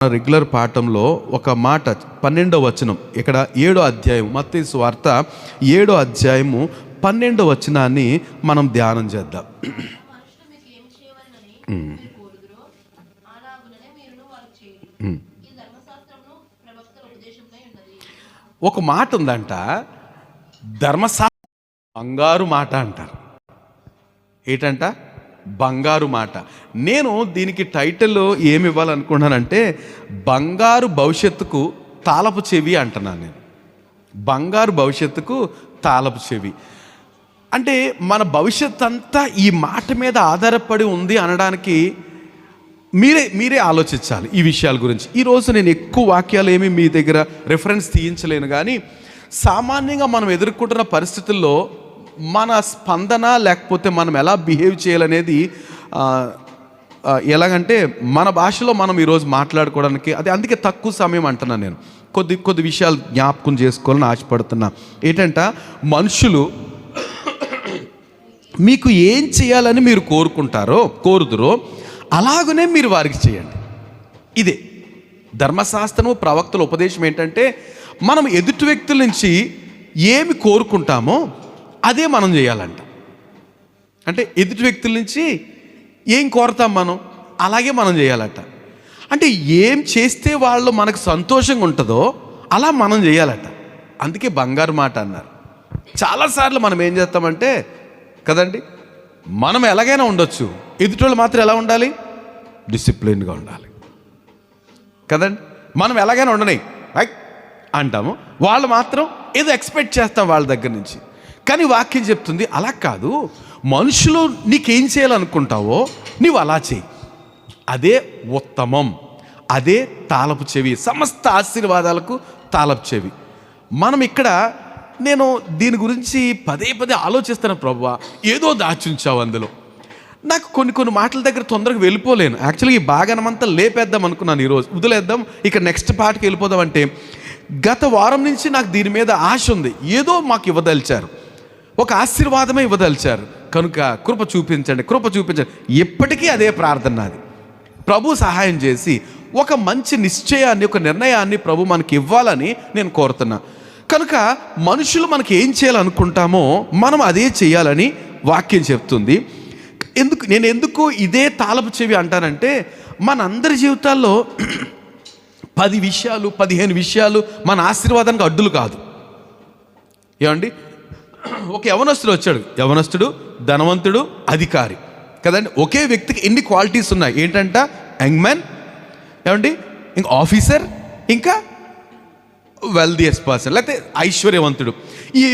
Regular పాఠంలో ఒక మాట 12వ వచనం, ఇక్కడ 7వ అధ్యాయం మత్తయి సువార్త 7వ అధ్యాయము 12వ వచనాన్ని మనం ధ్యానం చేద్దాం. ఒక మాట ఉందంట, ధర్మశాస్త్రం బంగారు మాట అంటారు. ఏంటంట? బంగారు మాట. నేను దీనికి టైటిల్ ఏమి ఇవ్వాలనుకున్నానంటే బంగారు భవిష్యత్తుకు తాళపు చెవి అంటున్నాను. నేను బంగారు భవిష్యత్తుకు తాళపు చెవి అంటే మన భవిష్యత్ అంతా ఈ మాట మీద ఆధారపడి ఉంది అనడానికి మీరే ఆలోచించాలి ఈ విషయాల గురించి. ఈరోజు నేను ఎక్కువ వాక్యాలు ఏమి మీ దగ్గర రెఫరెన్స్ తీయించలేను, కానీ సామాన్యంగా మనం ఎదుర్కొంటున్న పరిస్థితుల్లో మన స్పందన లేకపోతే మనం ఎలా బిహేవ్ చేయాలనేది ఎలాగంటే మన భాషలో మనం ఈరోజు మాట్లాడుకోవడానికి అందుకే తక్కువ సమయం అంటున్నాను. నేను కొద్ది విషయాలు జ్ఞాపకం చేసుకోవాలని ఆశపడుతున్నా. ఏంటంటే మనుషులు మీకు ఏం చేయాలని మీరు కోరుదురో అలాగనే మీరు వారికి చేయండి. ఇదే ధర్మశాస్త్రము ప్రవక్తల ఉపదేశం. ఏంటంటే మనం ఎదుటి వ్యక్తుల నుంచి ఏమి కోరుకుంటామో అదే మనం చేయాలంట. అంటే ఎదుటి వ్యక్తుల నుంచి ఏం కోరుతాం మనం, అలాగే మనం చేయాలట. అంటే ఏం చేస్తే వాళ్ళు మనకు సంతోషంగా ఉంటుందో అలా మనం చేయాలట. అందుకే బంగారు మాట అన్నారు. చాలాసార్లు మనం ఏం చేస్తామంటే కదండి, మనం ఎలాగైనా ఉండొచ్చు, ఎదుటోళ్ళు మాత్రం ఎలా ఉండాలి? డిసిప్లిన్గా ఉండాలి కదండి. మనం ఎలాగైనా ఉండని అంటాము, వాళ్ళు మాత్రం ఏదో ఎక్స్పెక్ట్ చేస్తాం వాళ్ళ దగ్గర నుంచి. కానీ వాక్యం చెప్తుంది అలా కాదు. మనుషులు నీకేం చేయాలనుకుంటావో నీవు అలా చేయి, అదే ఉత్తమం, అదే తాళపు చెవి, సమస్త ఆశీర్వాదాలకు తాళపు చెవి. మనం ఇక్కడ నేను దీని గురించి పదే ఆలోచిస్తాను. ప్రభువా, ఏదో దాచుంచావు అందులో. నాకు కొన్ని మాటల దగ్గర తొందరగా వెళ్ళిపోలేను. యాక్చువల్గా ఈ భాగనమంతా లేపేద్దాం అనుకున్నాను, ఈరోజు వదిలేద్దాం, ఇక నెక్స్ట్ పార్ట్కి వెళ్ళిపోదాం. అంటే గత వారం నుంచి నాకు దీని మీద ఆశ ఉంది. ఏదో మాకు ఇవ్వదలిచారు, ఒక ఆశీర్వాదమే ఇవ్వదలిచారు కనుక కృప చూపించండి. ఎప్పటికీ అదే ప్రార్థన నాది. ప్రభు సహాయం చేసి ఒక మంచి నిశ్చయాన్ని, ఒక నిర్ణయాన్ని ప్రభు మనకి ఇవ్వాలని నేను కోరుతున్నా. కనుక మనుషులు మనకి ఏం చేయాలనుకుంటామో మనం అదే చేయాలని వాక్యం చెప్తుంది. నేను ఎందుకు ఇదే తాళపు చెవి అంటానంటే మనందరి జీవితాల్లో 10 విషయాలు 15 విషయాలు మన ఆశీర్వాదానికి అడ్డులు కాదు. ఏమండి, ఒక యవనస్తుడు వచ్చాడు. యవనస్తుడు, ధనవంతుడు, అధికారి కదండి. ఒకే వ్యక్తికి ఎన్ని క్వాలిటీస్ ఉన్నాయి. ఏంటంట? యంగ్ మ్యాన్, ఏమండి, ఇంకా ఆఫీసర్, ఇంకా వెల్దియస్ట్ పర్సన్, లేకపోతే ఐశ్వర్యవంతుడు. ఈ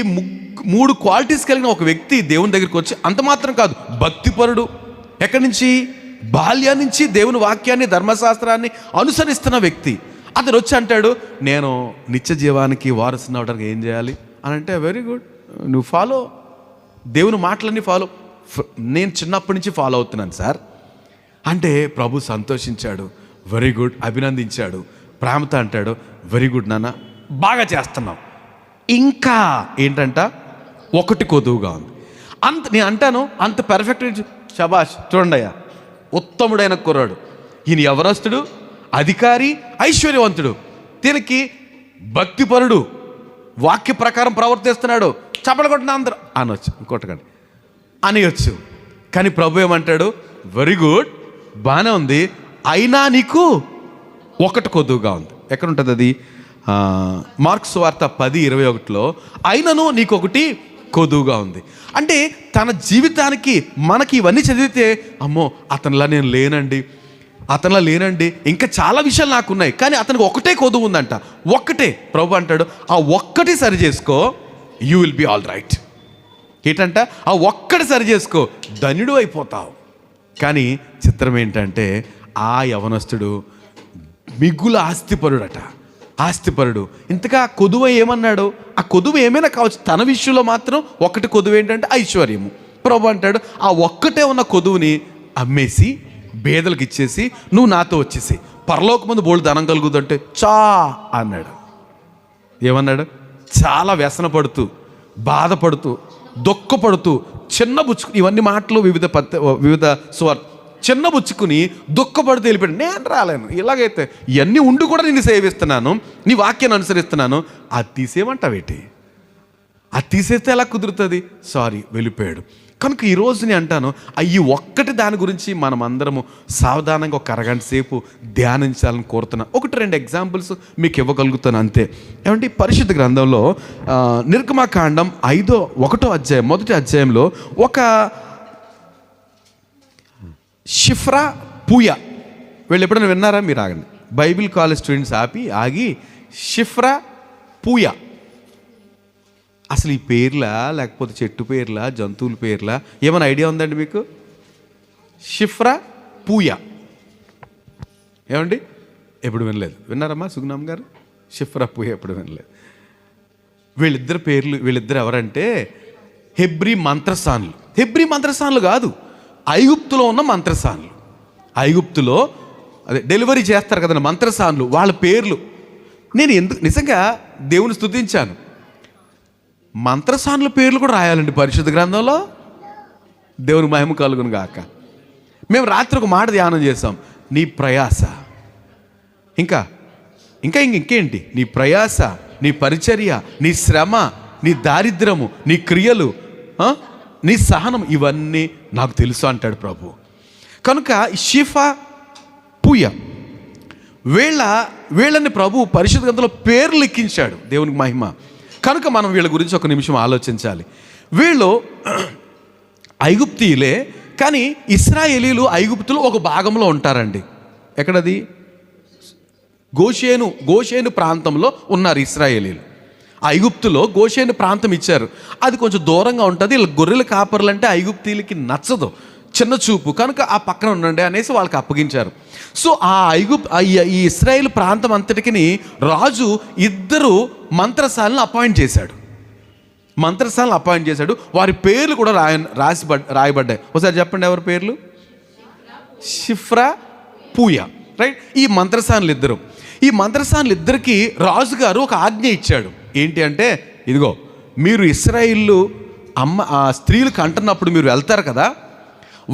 3 క్వాలిటీస్ కలిగిన ఒక వ్యక్తి దేవుని దగ్గరికి వచ్చి, అంత మాత్రం కాదు, భక్తిపరుడు. ఎక్కడి నుంచి? బాల్యం నుంచి దేవుని వాక్యాన్ని, ధర్మశాస్త్రాన్ని అనుసరిస్తున్న వ్యక్తి. అతను వచ్చి అంటాడు, నేను నిత్య జీవానికి వారసుని అవడానికి ఏం చేయాలి అని అంటే, వెరీ గుడ్, నువ్వు ఫాలో, దేవుని మాటలన్నీ ఫాలో. నేను చిన్నప్పటి నుంచి ఫాలో అవుతున్నాను సార్ అంటే ప్రభు సంతోషించాడు. వెరీ గుడ్, అభినందించాడు. ప్రేమతో అంటాడు, వెరీ గుడ్ నాన్న, బాగా చేస్తున్నావు. ఇంకా ఏంటంట? ఒకటి కొదువుగా ఉంది. నేను అంటాను, అంత పర్ఫెక్ట్, శబాష్, చూడండి అయ్యా, ఉత్తముడైన కుర్రాడు. ఈయన యవనస్తుడు, అధికారి, ఐశ్వర్యవంతుడు, దీనికి భక్తిపరుడు, వాక్య ప్రకారం ప్రవర్తిస్తున్నాడు, చప్పలు కొట్టిన అందరూ అనొచ్చు, కొట్టకండి అనేయచ్చు. కానీ ప్రభు ఏమంటాడు? వెరీ గుడ్, బాగానే ఉంది, అయినా నీకు ఒకటి కొద్దుగా ఉంది. ఎక్కడ ఉంటుంది అది? మార్కు సువార్త 10:21లో అయినను నీకు ఒకటి కొదువుగా ఉంది. అంటే తన జీవితానికి మనకి ఇవన్నీ చదివితే, అమ్మో అతనిలా నేను లేనండి, ఇంకా చాలా విషయాలు నాకున్నాయి, కానీ అతనికి ఒకటే కొదువు ఉందంట. ఒక్కటే. ప్రభు అంటాడు, ఆ ఒక్కటి సరి చేసుకో, you will be all right. ఏంటంట? ఆ ఒక్కటి సరి చేసుకో, ధన్యుడు అయిపోతావు. కానీ చిత్రం ఏంటంటే ఆ యవనస్తుడు మిగుల ఆస్తిపరుడు. ఇంతగా కొదువ ఏమన్నాడు? ఆ కొదువు ఏమైనా కావచ్చు, తన విషయంలో మాత్రం ఒకటి కొదువు ఏంటంటే ఐశ్వర్యము. ప్రభు అంటాడు, ఆ ఒక్కటే ఉన్న కొదువుని అమ్మేసి పేదలకు ఇచ్చేసి నువ్వు నాతో వచ్చేసి పరలోక ముందు బోల్డ్ ధనం కలుగుతుంటే చా అన్నాడు. ఏమన్నాడు? చాలా వ్యసనపడుతూ, బాధపడుతూ, దుఃఖపడుతూ, చిన్నబుచ్చుకు, ఇవన్నీ మాటలు వివిధ చిన్నబుచ్చుకుని దుఃఖపడుతూ వెళ్ళిపోయాడు. నేను రాలేను, ఇలాగైతే ఇవన్నీ ఉండి కూడా నేను సేవిస్తున్నాను, నీ వాక్యాన్ని అనుసరిస్తున్నాను, అది తీసేయమంటావేటి? అది తీసేస్తే ఎలా కుదురుతుంది? సారీ, వెళ్ళిపోయాడు. కనుక ఈరోజు నేను అంటాను, ఈ ఒక్కటి దాని గురించి మనం అందరము సావధానంగా ఒక అరగంట సేపు ధ్యానించాలని కోరుతున్నాను. 1-2 ఎగ్జాంపుల్స్ మీకు ఇవ్వగలుగుతాను అంతే. ఏమంటే పరిశుద్ధ గ్రంథంలో నిర్గమకాండం 1వ అధ్యాయం మొదటి అధ్యాయంలో ఒక షిఫ్రా పూయ, వీళ్ళు ఎప్పుడైనా విన్నారా? మీరు ఆగండి, బైబిల్ కాలేజ్ స్టూడెంట్స్ ఆగి షిఫ్రా పూయ, అసలు ఈ పేర్లా లేకపోతే చెట్టు పేర్లా జంతువుల పేర్లా ఏమైనా ఐడియా ఉందండి మీకు? షిఫ్రా పూయ ఏమండి ఎప్పుడు వినలేదు? విన్నారమ్మా సుగుణామ్ గారు? షిఫ్రా పూయ ఎప్పుడు వినలేదు. వీళ్ళిద్దరు పేర్లు, వీళ్ళిద్దరు ఎవరంటే హెబ్రీ మంత్రసానులు. హెబ్రీ మంత్రసానులు కాదు, ఐగుప్తులో ఉన్న మంత్రసానులు. ఐగుప్తులో అదే డెలివరీ చేస్తారు కదండి మంత్రసానులు, వాళ్ళ పేర్లు. నేను ఎందుకు నిజంగా దేవుని స్తుతించాను. మంత్రసానుల పేర్లు కూడా రాయాలండి పరిశుద్ధ గ్రంథంలో. దేవుని మహిమ కలుగును గాక. మేము రాత్రి ఒక మాట ధ్యానం చేసాం, నీ ప్రయాస, ఇంకేంటి? నీ ప్రయాస, నీ పరిచర్య, నీ శ్రమ, నీ దారిద్రము, నీ క్రియలు, నీ సహనం, ఇవన్నీ నాకు తెలుసు అంటాడు ప్రభు. కనుక షిఫా పూయ వీళ్ళని ప్రభు పరిశుద్ధ గ్రంథంలో పేర్లు లిఖించాడు. దేవునికి మహిమ. కనుక మనం వీళ్ళ గురించి ఒక నిమిషం ఆలోచించాలి. వీళ్ళు ఐగుప్తీయులే, కానీ ఇశ్రాయేలీలు ఐగుప్తులో ఒక భాగంలో ఉంటారండి. ఎక్కడది? గోషేను ప్రాంతంలో ఉన్నారు ఇశ్రాయేలీలు. ఐగుప్తులో గోషేను ప్రాంతం ఇచ్చారు, అది కొంచెం దూరంగా ఉంటుంది. వీళ్ళ గొర్రెల కాపర్లు అంటే ఐగుప్తీయులకి నచ్చదు, చిన్న చూపు, కనుక ఆ పక్కన ఉండండి అనేసి వాళ్ళకి అప్పగించారు. సో ఈ ఇశ్రాయేల్ ప్రాంతం అంతటికి రాజు 2 మంత్రసాలను అపాయింట్ చేశాడు. వారి పేర్లు కూడా రాయబడ్డాయి. ఒకసారి చెప్పండి, ఎవరి పేర్లు? షిఫ్రా పూయ, రైట్? ఈ మంత్రసానులు ఇద్దరికి రాజుగారు ఒక ఆజ్ఞ ఇచ్చాడు. ఏంటి అంటే, ఇదిగో మీరు ఇశ్రాయేలు స్త్రీలకు అంటున్నప్పుడు మీరు వెళ్తారు కదా,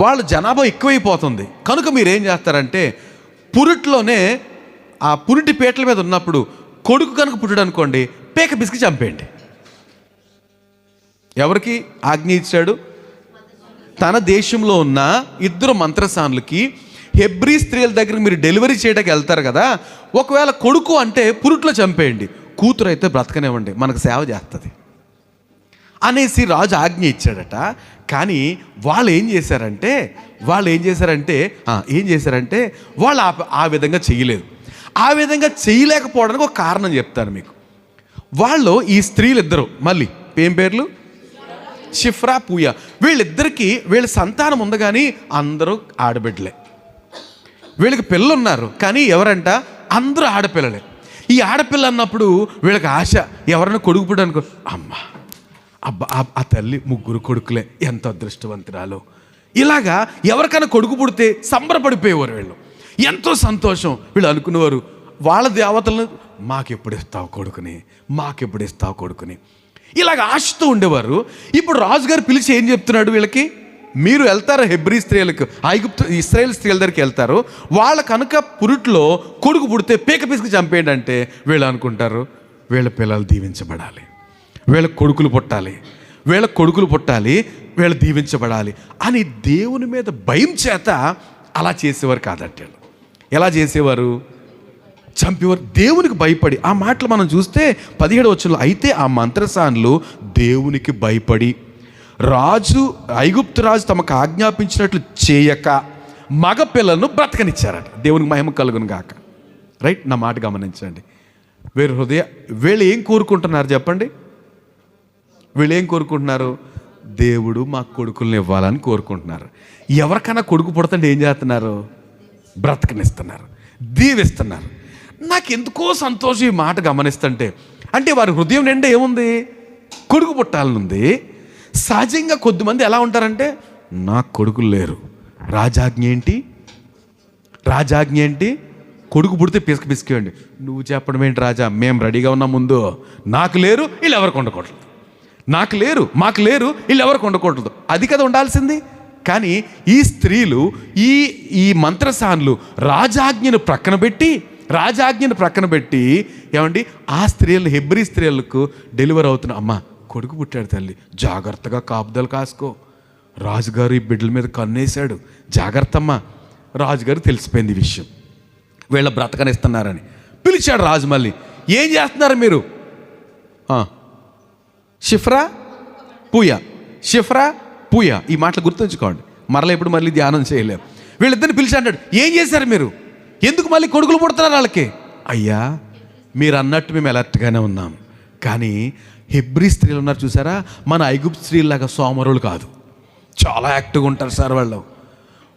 వాళ్ళ జనాభా ఎక్కువైపోతుంది. కనుక మీరేం చేస్తారంటే, పురిట్లోనే ఆ పురిటి పీటల మీద ఉన్నప్పుడు కొడుకు కనుక పుట్టాడు అనుకోండి, పేక పిసికి చంపేయండి. ఎవరికి ఆజ్ఞ ఇచ్చాడు? తన దేశంలో ఉన్న 2 మంత్రసానులకి. హెబ్రీ స్త్రీల దగ్గరికి మీరు డెలివరీ చేయడానికి వెళ్తారు కదా, ఒకవేళ కొడుకు అంటే పురిట్లో చంపేయండి, కూతురు అయితే బ్రతకనివ్వండి, మనకు సేవ చేస్తుంది అనేసి రాజు ఆజ్ఞ ఇచ్చాడట. కానీ వాళ్ళు ఏం చేశారంటే వాళ్ళు ఆ విధంగా చేయలేదు. ఆ విధంగా చేయలేకపోవడానికి ఒక కారణం చెప్తాను మీకు. వాళ్ళు ఈ స్త్రీలు ఇద్దరు, మళ్ళీ ఏం పేర్లు? షిఫ్రా పూయ. వీళ్ళిద్దరికీ వీళ్ళ సంతానం ఉంది, కానీ అందరూ ఆడబిడ్డలే. వీళ్ళకి పిల్లలు ఉన్నారు, కానీ ఎవరంట? అందరూ ఆడపిల్లలే. ఈ ఆడపిల్ల అన్నప్పుడు వీళ్ళకి ఆశ, ఎవరైనా కొడుకు పుట్టనుకో, అబ్బా ఆ తల్లి 3 కొడుకులే, ఎంత అదృష్టవంతురాలు. ఇలాగా ఎవరికైనా కొడుకు పుడితే సంబరపడిపోయేవారు వీళ్ళు, ఎంతో సంతోషం. వీళ్ళు అనుకునేవారు వాళ్ళ దేవతలను, మాకెప్పుడు ఇస్తావు కొడుకుని, ఇలాగ ఆశతో ఉండేవారు. ఇప్పుడు రాజుగారు పిలిచి ఏం చెప్తున్నాడు వీళ్ళకి? మీరు వెళ్తారు హెబ్రీ స్త్రీలకు, ఇశ్రాయేల్ స్త్రీల దగ్గరికి వెళ్తారు, వాళ్ళ కనుక పురిట్లో కొడుకు పుడితే పీక పిసికి చంపేయండి అంటే వీళ్ళు అనుకుంటారు, వీళ్ళ పిల్లలు దీవించబడాలి, వీళ్ళ కొడుకులు పుట్టాలి, వీళ్ళు దీవించబడాలి అని దేవుని మీద భయం చేత అలా చేసేవారు కాదంటే. ఎలా చేసేవారు? చంపేవారు, దేవునికి భయపడి. ఆ మాటలు మనం చూస్తే 17వ వచనంలో, అయితే ఆ మంత్రసానులు దేవునికి భయపడి ఐగుప్తు రాజు తమకు ఆజ్ఞాపించినట్లు చేయక మగ పిల్లలను బ్రతకనిచ్చారట. దేవునికి మహిమ కలుగును గాక. రైట్? నా మాట గమనించండి. వీళ్ళు ఏం కోరుకుంటున్నారు చెప్పండి? వీళ్ళు ఏం కోరుకుంటున్నారు? దేవుడు మాకు కొడుకుల్ని ఇవ్వాలని కోరుకుంటున్నారు. ఎవరికైనా కొడుకు పుడుతుంటే ఏం చేస్తున్నారు? బ్రతకనిస్తున్నారు, దీవిస్తున్నారు. నాకు ఎందుకో సంతోషం ఈ మాట గమనిస్తుంటే. అంటే వారి హృదయం నిండా ఏముంది? కొడుకు పుట్టాలనుంది. సహజంగా కొద్దిమంది ఎలా ఉంటారంటే, నాకు కొడుకులు లేరు, రాజాజ్ఞ ఏంటి? కొడుకు పుడితే పిసికేయండి. నువ్వు చెప్పడం ఏంటి రాజా, మేము రెడీగా ఉన్నాం ముందు. నాకు లేరు, వీళ్ళు ఎవరికి ఉండకూడదు. నాకు లేరు, మాకు లేరు, వీళ్ళు ఎవరికి ఉండకూడదు. అది కదా ఉండాల్సింది. కానీ ఈ స్త్రీలు ఈ మంత్రసానులు రాజాజ్ఞను ప్రక్కన పెట్టి ఏమండి ఆ స్త్రీలు హెబ్రీ స్త్రీలకు డెలివరీ అవుతున్న, అమ్మ కొడుకు పుట్టాడు తల్లి, జాగ్రత్తగా కాపుదలు కాసుకో, రాజుగారు ఈ బిడ్డల మీద కన్నేశాడు, జాగ్రత్త అమ్మ. రాజుగారు తెలిసిపోయింది ఈ విషయం, వీళ్ళ బ్రతకనిస్తున్నారని పిలిచాడు రాజు. మళ్ళీ ఏం చేస్తున్నారు మీరు? షిఫ్రా పూయ ఈ మాటలు గుర్తుంచుకోండి, మళ్ళీ ధ్యానం చేయలేము. వీళ్ళిద్దరిని పిలిచి అంటాడు, ఏం చేశారు మీరు? ఎందుకు మళ్ళీ కొడుకులు పుడుతున్నారు వాళ్ళకి? అయ్యా మీరు అన్నట్టు మేము అలర్ట్గానే ఉన్నాం, కానీ హెబ్రీ స్త్రీలు ఉన్నారు చూసారా, మన ఐగుప్తు స్త్రీలాగా సోమరులు కాదు, చాలా యాక్టివ్గా ఉంటారు సార్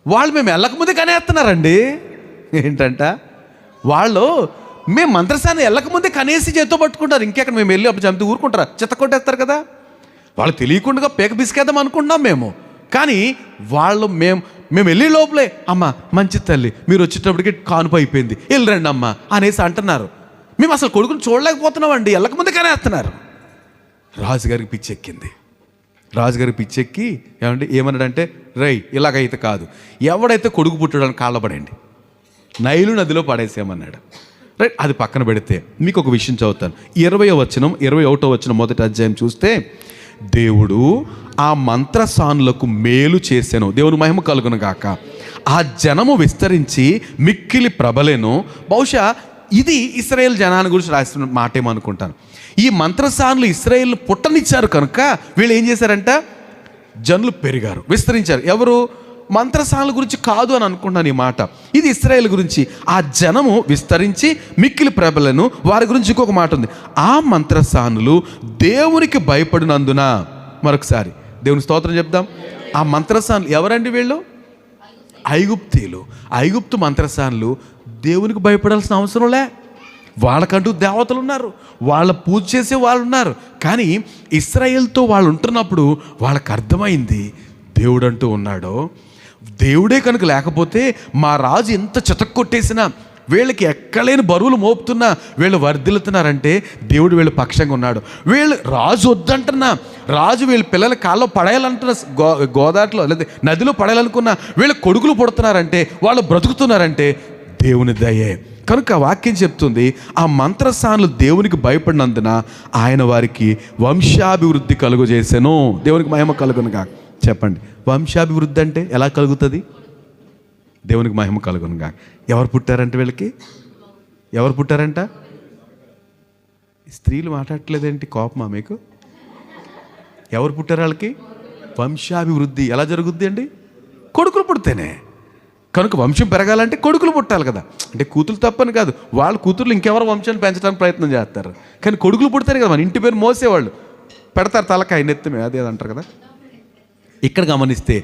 వాళ్ళు మేము వెళ్ళకముందే కనేస్తున్నారండి. ఏంటంట వాళ్ళు మేము మంత్రసాన్ని వెళ్ళకముందే కనేసి చేత్తో పట్టుకుంటారు. ఇంకెక్కడ మేము వెళ్ళి అప్పుడు చంపి ఊరుకుంటారా? చెత్త కొట్టేస్తారు కదా. వాళ్ళు తెలియకుండా పేక బిసికేద్దాం అనుకుంటున్నాం మేము, కానీ వాళ్ళు మేము వెళ్ళే లోపలే, అమ్మ మంచి తల్లి మీరు వచ్చేటప్పటికి కానుపు అయిపోయింది, వెళ్ళరండి అమ్మ అనేసి అంటున్నారు. మేము అసలు కొడుకుని చూడలేకపోతున్నామండి, వెళ్ళకముందే కనేస్తున్నారు. రాజుగారికి పిచ్చెక్కి ఏమన్నాడంటే, రై ఇలాగైతే కాదు, ఎవడైతే కొడుకు పుట్టడానికి కాళ్ళపడండి, నైలు నదిలో పడేసేయమన్నాడు. రైట్, అది పక్కన పెడితే మీకు ఒక విషయం చదువుతాను. 21వ వచనం మొదటి అధ్యాయం చూస్తే, దేవుడు ఆ మంత్రసానులకు మేలు చేసెను, దేవుని మహిమ కలుగును గాక, ఆ జనము విస్తరించి మిక్కిలి ప్రబలెను. బహుశా ఇది ఇశ్రాయేల్ జనాన్ని గురించి రాసిన మాటేమనుకుంటాను. ఈ మంత్రసానులు ఇశ్రాయేల్ పుట్టనిచ్చారు కనుక వీళ్ళు ఏం చేశారంట, జనులు పెరిగారు, విస్తరించారు. ఎవరు? మంత్రసానుల గురించి కాదు అని అనుకుంటున్నాను ఈ మాట, ఇది ఇశ్రాయేల్ గురించి. ఆ జనము విస్తరించి మిక్కిలి ప్రబలను. వారి గురించి ఇంకొక మాట ఉంది, ఆ మంత్రసానులు దేవునికి భయపడినందున. మరొకసారి దేవుని స్తోత్రం చెప్దాం. ఆ మంత్రసానులు ఎవరండి? వీళ్ళు ఐగుప్తీయులు. ఐగుప్తు మంత్రసానులు దేవునికి భయపడాల్సిన అవసరం లే, వాళ్ళకంటూ దేవతలు ఉన్నారు, వాళ్ళ పూజ చేసే వాళ్ళు ఉన్నారు. కానీ ఇశ్రాయేల్తో వాళ్ళు ఉంటున్నప్పుడు వాళ్ళకి అర్థమైంది, దేవుడు అంటూ ఉన్నాడో, దేవుడే కనుక లేకపోతే మా రాజు ఎంత చితక్కొట్టేసినా, వీళ్ళకి ఎక్కలేని బరువులు మోపుతున్నా వీళ్ళు వర్ధిల్లుతున్నారంటే దేవుడు వీళ్ళ పక్షంగా ఉన్నాడు. వీళ్ళు రాజు వద్దంటున్నా, రాజు వీళ్ళ పిల్లల కాల్లో పడేయాలంటున్న, గోదావరిలో లేదా నదిలో పడేయాలనుకున్నా వీళ్ళ కొడుకులు పుడుతున్నారంటే, వాళ్ళు బ్రతుకుతున్నారంటే దేవుని దయే. కనుక వాక్యం చెప్తుంది, ఆ మంత్రసానులు దేవునికి భయపడినందున ఆయన వారికి వంశాభివృద్ధి కలుగజేసెను. దేవునికి మహిమ కలుగునుగా. చెప్పండి, వంశాభివృద్ధి అంటే ఎలా కలుగుతుంది? దేవునికి మహిమ కలుగునుగా. ఎవరు పుట్టారంటే వీళ్ళకి? ఎవరు పుట్టారంట? స్త్రీలు మాట్లాడట్లేదేంటి? కోపమా మీకు? ఎవరు పుట్టారు వాళ్ళకి? వంశాభివృద్ధి ఎలా జరుగుద్ది అండి? కొడుకులు పుడితేనే. కనుక వంశం పెరగాలంటే కొడుకులు పుట్టాలి కదా. అంటే కూతురు తప్పని కాదు, వాళ్ళ కూతుర్లు ఇంకెవరు వంశాన్ని పెంచడానికి ప్రయత్నం చేస్తారు, కానీ కొడుకులు పుడతారు కదా. మన ఇంటి పేరు మోసేవాళ్ళు పెడతారు, తలకాయ నెత్తమే అదే అంటారు కదా. ఇక్కడ గమనిస్తే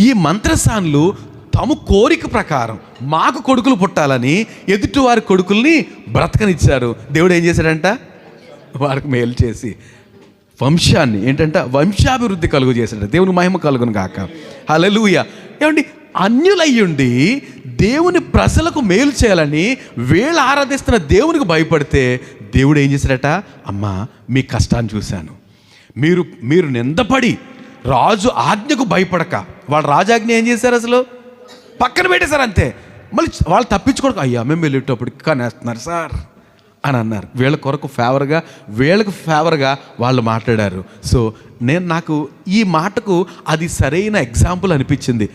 ఈ మంత్రసానులు తమ కోరిక ప్రకారం మాకు కొడుకులు పుట్టాలని ఎదుటి వారి కొడుకుల్ని బ్రతకనిచ్చారు. దేవుడు ఏం చేశాడంట, వారికి మేలు చేసి వంశాన్ని వంశాభివృద్ధి కలుగు చేశాడు. దేవుని మహిమ కలుగును గాక. హల్లెలూయా. ఏమండి, అన్యులయ్యుండి దేవుని ప్రజలకు మేలు చేయాలని వీళ్ళు ఆరాధిస్తున్న దేవునికి భయపడితే దేవుడు ఏం చేశాడట, అమ్మా మీ కష్టాన్ని చూశాను, మీరు నిందపడి రాజు ఆజ్ఞకు భయపడక, వాళ్ళ రాజాజ్ఞ ఏం చేశారు, అసలు పక్కన పెట్టేశారు అంతే. మళ్ళీ వాళ్ళు తప్పించుకోక, అయ్యా మేము వెళ్ళేటప్పుడు కనేస్తున్నారు సార్ అని అన్నారు. వీళ్ళకు ఫేవర్గా వాళ్ళు మాట్లాడారు. సో నాకు ఈ మాటకు అది సరైన ఎగ్జాంపుల్ అనిపించింది.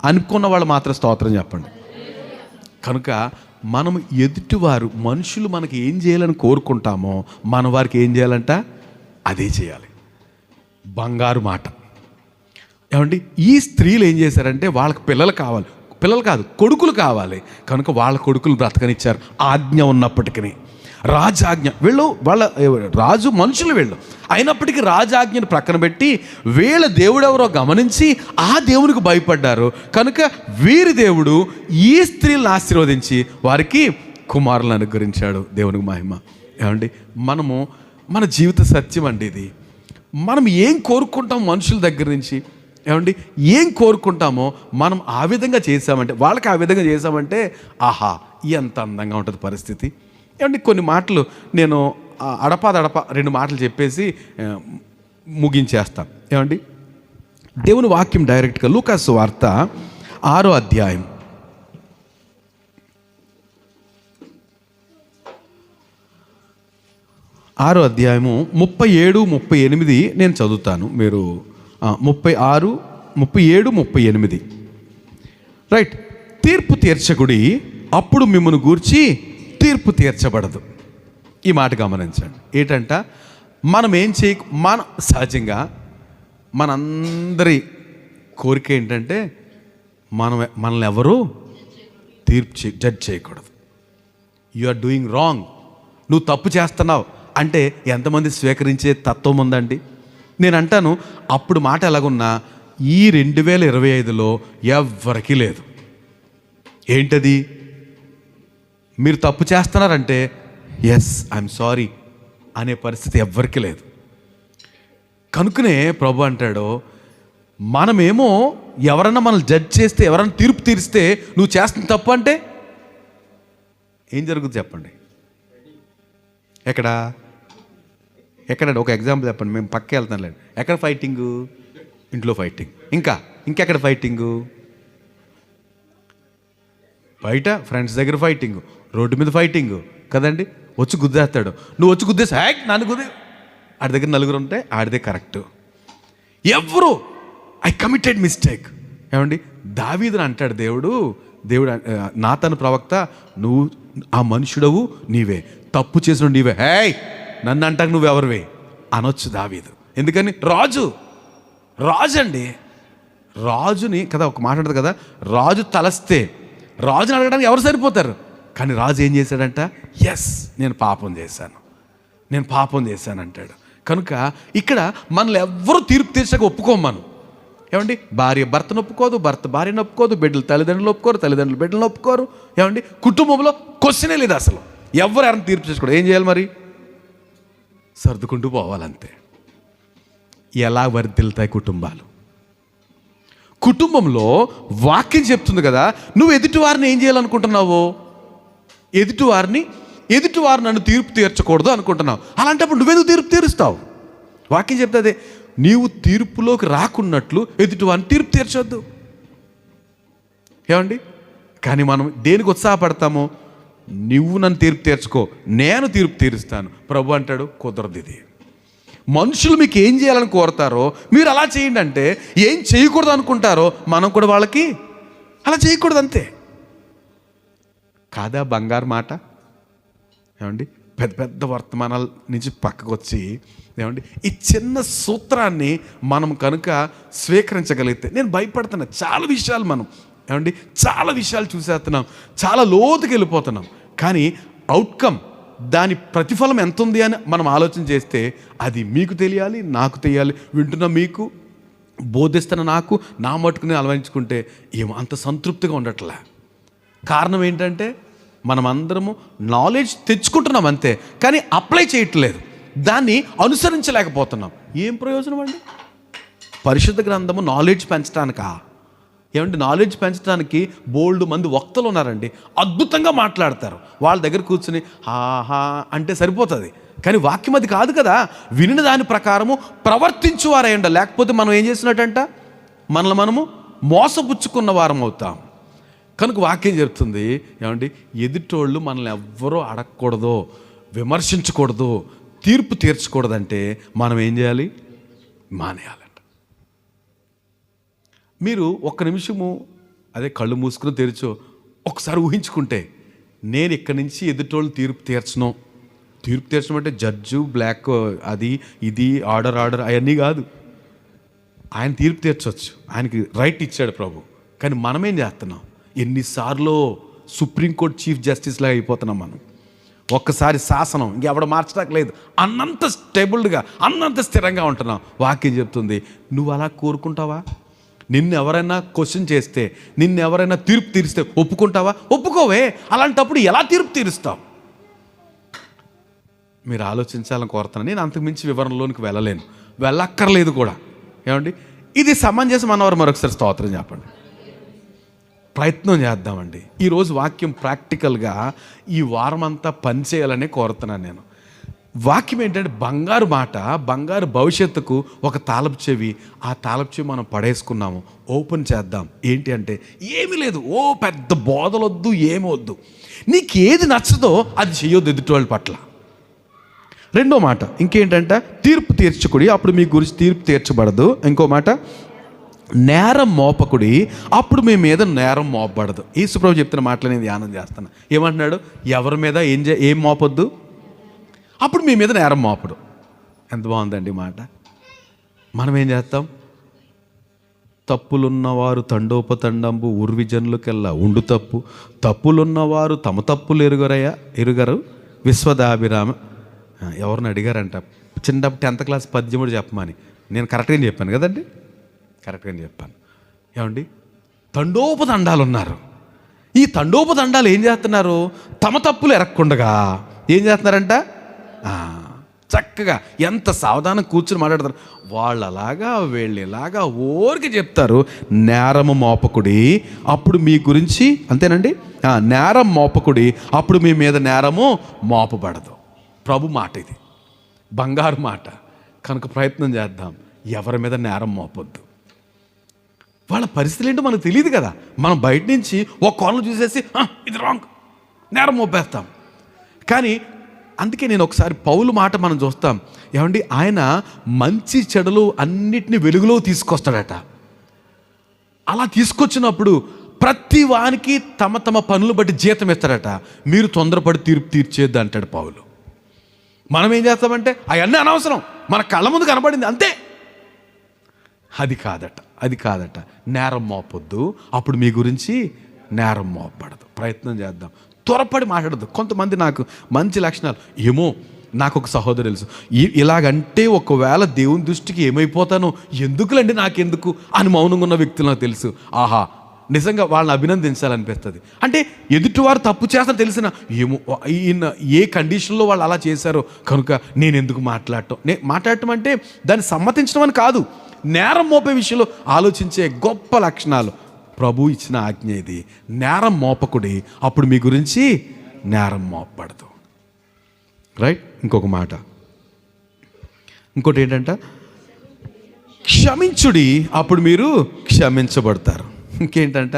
అనుకున్న వాళ్ళు మాత్రం స్తోత్రం చెప్పండి. కనుక మనం ఎదుటివారు మనుషులు మనకి ఏం చేయాలని కోరుకుంటామో మన వారికి ఏం చేయాలంట అదే చేయాలి. బంగారు మాట. ఏమండి, ఈ స్త్రీలు ఏం చేశారంటే వాళ్ళకి పిల్లలు కాదు కొడుకులు కావాలి కనుక వాళ్ళ కొడుకులు బ్రతకనిచ్చారు. ఆజ్ఞ ఉన్నప్పటికీ, రాజాజ్ఞ, వాళ్ళ రాజు మనుషులు వీళ్ళు అయినప్పటికీ రాజాజ్ఞను ప్రక్కన పెట్టి వీళ్ళ దేవుడెవరో గమనించి ఆ దేవునికి భయపడ్డారు. కనుక వీరి దేవుడు ఈ స్త్రీలను ఆశీర్వదించి వారికి కుమారులను అనుగ్రహించాడు. దేవునికి మహిమ. ఏమండి, మన జీవిత సత్యం అండి ఇది. మనం ఏం కోరుకుంటాం మనుషుల దగ్గర నుంచి, ఏమండి ఏం కోరుకుంటామో మనం ఆ విధంగా చేసామంటే, వాళ్ళకి ఆ విధంగా చేసామంటే ఆహా ఎంత అందంగా ఉంటుంది పరిస్థితి. ఏమండి, కొన్ని మాటలు నేను అడపా 2 మాటలు చెప్పేసి ముగించేస్తాను. ఏమండి, దేవుని వాక్యం డైరెక్ట్గా లూకాసు వార్త 6వ అధ్యాయం 6వ అధ్యాయము 37, 38 నేను చదువుతాను. మీరు 36, 37, 38 రైట్. తీర్పు తీర్చకుడి, అప్పుడు మిమ్మల్ని గూర్చి తీర్పు తీర్చబడదు. ఈ మాట గమనించండి. ఏంటంట, మనం ఏం సహజంగా మనందరి కోరిక ఏంటంటే మనల్ని ఎవరు జడ్జ్ చేయకూడదు. యు ఆర్ డూయింగ్ రాంగ్, నువ్వు తప్పు చేస్తున్నావు అంటే ఎంతమంది స్వీకరించే తత్వం ఉందండి? నేను అంటాను, అప్పుడు మాట ఎలాగున్నా ఈ 2025లో ఎవ్వరికీ లేదు. ఏంటది? మీరు తప్పు చేస్తున్నారంటే ఎస్ ఐఎమ్ సారీ అనే పరిస్థితి ఎవ్వరికీ లేదు. కనుకనే ప్రభు అంటాడు, మనమేమో ఎవరన్నా మనల్ని జడ్జ్ చేస్తే, ఎవరన్నా తీర్పు తీరిస్తే నువ్వు చేస్తున్న తప్పు అంటే ఏం జరుగుతుంది చెప్పండి? ఎక్కడండి? ఒక ఎగ్జాంపుల్ చెప్పండి. మేము పక్క వెళ్తాను లేండి. ఎక్కడ ఫైటింగు? ఇంట్లో ఫైటింగ్. ఇంకెక్కడ ఫైటింగు? బయట ఫ్రెండ్స్ దగ్గర ఫైటింగు, రోడ్డు మీద ఫైటింగు కదండి. వచ్చి గుద్దేస్తాడు, నువ్వు వచ్చి గుద్దేసి నన్ను గుద్దే. ఆడి దగ్గర నలుగురు ఉంటే ఆడిదే కరెక్ట్. ఎవరు ఐ కమిటెడ్ మిస్టేక్. ఏమండి, దావీదుని అంటాడు దేవుడు నాతాను ప్రవక్త, నువ్వు ఆ మనుషుడవు నీవే, తప్పు చేసిన నీవే, నన్ను అంటాక నువ్వెవరివే అనొచ్చు దావీదు. ఎందుకని? రాజు అండి. రాజుని కదా ఒక మాట ఉంటుంది కదా, రాజు తలస్తే రాజుని అడగడానికి ఎవరు సరిపోతారు? కానీ రాజు ఏం చేశాడంట? ఎస్ నేను పాపం చేశాను అంటాడు. కనుక ఇక్కడ మనల్ని ఎవ్వరూ తీర్పు తీర్చక ఒప్పుకోము మనం. ఏమండి, భార్య భర్తను ఒప్పుకోదు, భర్త భార్యను ఒప్పుకోదు, బిడ్డలు తల్లిదండ్రులు ఒప్పుకోరు, తల్లిదండ్రులు బిడ్డలను ఒప్పుకోరు. ఏమండి, కుటుంబంలో క్వశ్చనే లేదు అసలు. ఎవరు తీర్పు చేసుకోవడం. ఏం చేయాలి మరి? సర్దుకుంటూ పోవాలంతే. ఎలా వర్ధిల్తాయి కుటుంబాలు? కుటుంబంలో వాక్యం చెప్తుంది కదా, నువ్వు ఎదుటివారిని ఏం చేయాలనుకుంటున్నావు? ఎదుటివారు నన్ను తీర్పు తీర్చకూడదు అనుకుంటున్నావు. అలాంటప్పుడు నువ్వేదో తీర్పు తీరుస్తావు. వాక్యం చెప్తుంది, నీవు తీర్పులోకి రాకున్నట్లు ఎదుటివారిని తీర్పు తీర్చొద్దు. ఏమండి, కానీ మనం దేనికి ఉత్సాహపడతామో? నువ్వు నన్ను తీర్పు తీర్చుకో, నేను తీర్పు తీరుస్తాను. ప్రభు అంటాడు, కుదరదు. ఇది మనుషులు మీకు ఏం చేయాలని కోరతారో మీరు అలా చేయండి అంటే, ఏం చేయకూడదు అనుకుంటారో మనం కూడా వాళ్ళకి అలా చేయకూడదు, అంతే కాదా? బంగారు మాట. ఏమండి, పెద్ద పెద్ద వర్తమానాల నుంచి పక్కకు వచ్చి, ఏమండి, ఈ చిన్న సూత్రాన్ని మనం కనుక స్వీకరించగలిగితే, నేను భయపడుతున్నా చాలా విషయాలు ఏమండి చాలా విషయాలు చూసేస్తున్నాం, చాలా లోతుకి వెళ్ళిపోతున్నాం. కానీ అవుట్కమ్, దాని ప్రతిఫలం ఎంత ఉంది అని మనం ఆలోచన చేస్తే అది మీకు తెలియాలి, నాకు తెలియాలి, వింటున్న మీకు, బోధిస్తున్న నాకు, నా మట్టుకుని అలవరించుకుంటే ఏమో అంత సంతృప్తిగా ఉండట్లే. కారణం ఏంటంటే మనమందరము నాలెడ్జ్ తెచ్చుకుంటున్నాం అంతే, కానీ అప్లై చేయట్లేదు, దాన్ని అనుసరించలేకపోతున్నాం. ఏం ప్రయోజనం అండి? పరిశుద్ధ గ్రంథము నాలెడ్జ్ పెంచడానికా? ఏమంటే నాలెడ్జ్ పెంచడానికి బోల్డ్ మంది వక్తలు ఉన్నారండి, అద్భుతంగా మాట్లాడతారు. వాళ్ళ దగ్గర కూర్చుని ఆహా అంటే సరిపోతుంది. కానీ వాక్యం అది కాదు కదా. వినిన దాని ప్రకారము ప్రవర్తించువారయ్యండ, లేకపోతే మనం ఏం చేసినట్టంట, మనల్ని మనము మోసపుచ్చుకున్న వారం అవుతాం. కనుక వాక్యం చెప్తుంది, ఏమండి, ఎదుటోళ్ళు మనల్ని ఎవ్వరూ అడగకూడదు, విమర్శించకూడదు, తీర్పు తీర్చకూడదంటే మనం ఏం చేయాలి? మానేయాలంట. మీరు ఒక్క నిమిషము అదే కళ్ళు మూసుకుని తెరిచో ఒకసారి ఊహించుకుంటే, నేను ఇక్కడి నుంచి ఎదుటోళ్ళు తీర్పు తీర్చడం అంటే జడ్జు బ్లాక్ అది ఇది ఆర్డర్ అవన్నీ కాదు. ఆయన తీర్పు తీర్చవచ్చు, ఆయనకి రైట్ ఇచ్చాడు ప్రభు. కానీ మనమేం చేస్తున్నాం? ఎన్నిసార్లు సుప్రీంకోర్టు చీఫ్ జస్టిస్లా అయిపోతున్నాం మనం. ఒక్కసారి శాసనం ఇంకెవడ మార్చడానికి లేదు అన్నంత స్టేబుల్డ్గా, అన్నంత స్థిరంగా ఉంటున్నాం. వాక్యం చెప్తుంది, నువ్వు అలా కోరుకుంటావా? నిన్ను ఎవరైనా క్వశ్చన్ చేస్తే, నిన్ను ఎవరైనా తీర్పు తీరిస్తే ఒప్పుకుంటావా? ఒప్పుకోవే. అలాంటప్పుడు ఎలా తీర్పు తీరుస్తావు? మీరు ఆలోచించాలని కోరుతున్నాను. నేను అంతకుమించి వివరణలోనికి వెళ్ళక్కర్లేదు కూడా. ఏమండి, ఇది సమంజసం అన్నవారు మరొకసారి స్తోత్రం చెప్పండి. ప్రయత్నం చేద్దామండి. ఈరోజు వాక్యం ప్రాక్టికల్గా ఈ వారం అంతా పనిచేయాలనే కోరుతున్నాను నేను. వాక్యం ఏంటంటే బంగారు మాట, బంగారు భవిష్యత్తుకు ఒక తాళపు చెవి. ఆ తాళపు చెవి మనం పడేసుకున్నాము, ఓపెన్ చేద్దాం. ఏంటి అంటే ఏమీ లేదు, ఓ పెద్ద బోధలొద్దు, ఏమి వద్దు, నీకు ఏది నచ్చదో అది చెయ్యొద్దు ఎదుటి వాళ్ళ పట్ల. రెండో మాట ఇంకేంటంటే తీర్పు తీర్చకుడి, అప్పుడు మీ గురించి తీర్పు తీర్చబడదు. ఇంకో మాట నేరం మోపకుడి, అప్పుడు మీ మీద నేరం మోపబడదు. యేసుప్రభు చెప్తున్న మాటలు నేను ధ్యానం చేస్తాను. ఏమంటున్నాడు? ఎవరి మీద ఏం మోపొద్దు, అప్పుడు మీ మీద నేరం మోపడు. ఎంత బాగుందండి మాట. మనం ఏం చేస్తాం? తప్పులున్నవారు తండోపతండంబు ఉర్విజనులకెల్లా ఉండు తప్పు, తప్పులున్నవారు తమ తప్పులు ఎరుగరు విశ్వదాభిరామ. ఎవరిని అడిగారంట చిన్న 10th క్లాస్ పద్యం కూడా చెప్పమని. నేను కరెక్ట్గా చెప్పాను కదండి, కరెక్ట్గా చెప్పాను. ఏమండి, తండోపతండాలు ఉన్నారు. ఈ తండోపతండాలు ఏం చేస్తున్నారు? తమ తప్పులు ఎరక్కుండగా ఏం చేస్తున్నారంట? చక్కగా ఎంత సావధానం కూర్చుని మాట్లాడతారు. వాళ్ళు అలాగా వీళ్ళు ఇలాగా ఊరికి చెప్తారు. నేరము మోపకుడి, అప్పుడు మీ గురించి, అంతేనండి, నేరం మోపకుడి, అప్పుడు మీ మీద నేరము మోపబడదు. ప్రభు మాట ఇది, బంగారు మాట. కనుక ప్రయత్నం చేద్దాం, ఎవరి మీద నేరం మోపొద్దు. వాళ్ళ పరిస్థితులు ఏంటో మనకు తెలియదు కదా. మనం బయట నుంచి ఒక కోణం చూసేసి ఇది రాంగ్, నేరం మోపేస్తాం. కానీ అందుకే నేను ఒకసారి పౌలు మాట మనం చూస్తాం. ఏమండి, ఆయన మంచి చెడులు అన్నిటినీ వెలుగులో తీసుకొస్తాడట. అలా తీసుకొచ్చినప్పుడు ప్రతి వానికి తమ తమ పనులు బట్టి జీతం ఇస్తాడట. మీరు తొందరపడి తీర్పు తీర్చేద్దు అంటాడు పౌలు. మనం ఏం చేస్తామంటే అవన్నీ అనవసరం, మన కళ్ళ ముందు కనబడింది అంతే. అది కాదట. నేరం మోపొద్దు, అప్పుడు మీ గురించి నేరం మోపబడదు. ప్రయత్నం చేద్దాం, త్వరపడి మాట్లాడద్దు. కొంతమంది నాకు మంచి లక్షణాలు, ఏమో నాకు ఒక సహోదరు తెలుసు, ఇలాగంటే ఒకవేళ దేవుని దృష్టికి ఏమైపోతానో, ఎందుకులండి నాకెందుకు అని మౌనంగా ఉన్న వ్యక్తులు నాకు తెలుసు. ఆహా, నిజంగా వాళ్ళని అభినందించాలనిపిస్తుంది. అంటే ఎదుటివారు తప్పు చేస్తారో తెలిసిన, ఏమో ఈయన ఏ కండిషన్లో వాళ్ళు అలా చేశారో కనుక నేను ఎందుకు మాట్లాడటం అంటే దాన్ని సమ్మతించడం అని కాదు, నేరం మోపే విషయంలో ఆలోచించే గొప్ప లక్షణాలు. ప్రభు ఇచ్చిన ఆజ్ఞ ఇది, నేరం మోపకుడి, అప్పుడు మీ గురించి నేరం మోపబడదు. రైట్. ఇంకొక మాట, ఇంకోటి ఏంటంటే క్షమించుడి, అప్పుడు మీరు క్షమించబడతారు. ఇంకేంటంట,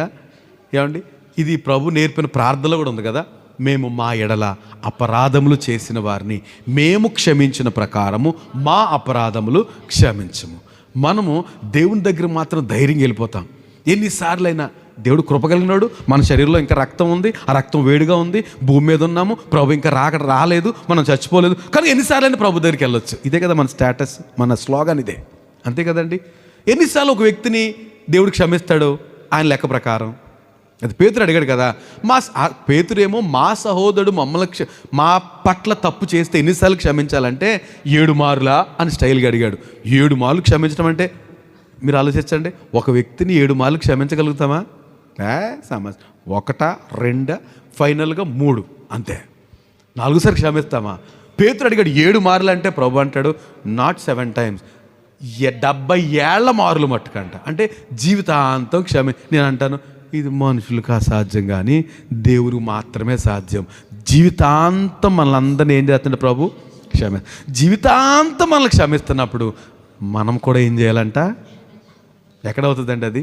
ఏమండి, ఇది ప్రభు నేర్పిన ప్రార్థనలో కూడా ఉంది కదా. మేము మా ఎడల అపరాధములు చేసిన వారిని మేము క్షమించిన ప్రకారము మా అపరాధములు క్షమించము. మనము దేవుని దగ్గర మాత్రం ధైర్యంగా వెళ్ళిపోతాం. ఎన్నిసార్లైనా దేవుడు కృపగలిగినాడు, మన శరీరంలో ఇంకా రక్తం ఉంది, ఆ రక్తం వేడిగా ఉంది, భూమి మీద ఉన్నాము, ప్రభు ఇంకా రాలేదు, మనం చచ్చిపోలేదు, కానీ ఎన్నిసార్లైనా ప్రభు దగ్గరికి వెళ్ళొచ్చు. ఇదే కదా మన స్టేటస్, మన స్లోగన్ ఇదే, అంతే కదండి. ఎన్నిసార్లు ఒక వ్యక్తిని దేవుడు క్షమిస్తాడు ఆయన లెక్క ప్రకారం? అది పేతురు అడిగాడు కదా. పేతురేమో మా సహోదరుడు మా పట్ల తప్పు చేస్తే ఎన్నిసార్లు క్షమించాలంటే 7 మారులా అని స్టైల్గా అడిగాడు. 7 మార్లు క్షమించడం అంటే మీరు ఆలోచించండి, ఒక వ్యక్తిని 7 మార్లు క్షమించగలుగుతామా? సమస్య 1, 2, ఫైనల్గా 3, అంతే. 4సారి క్షమిస్తామా? పేతురు అడిగాడు 7 మార్లు అంటే ప్రభు అంటాడు నాట్ 7 times, 70 ఏళ్ల మారులు మట్టుకంట. అంటే జీవితాంతం నేను అంటాను ఇది మనుషులకు అసాధ్యం, కానీ దేవుడికి మాత్రమే సాధ్యం. జీవితాంతం మనల్ని అందరినీ ఏం చేస్తుంటే ప్రభు జీవితాంతం మనల్ని క్షమిస్తున్నప్పుడు మనం కూడా ఏం చేయాలంట? ఎక్కడవుతుందండి అది?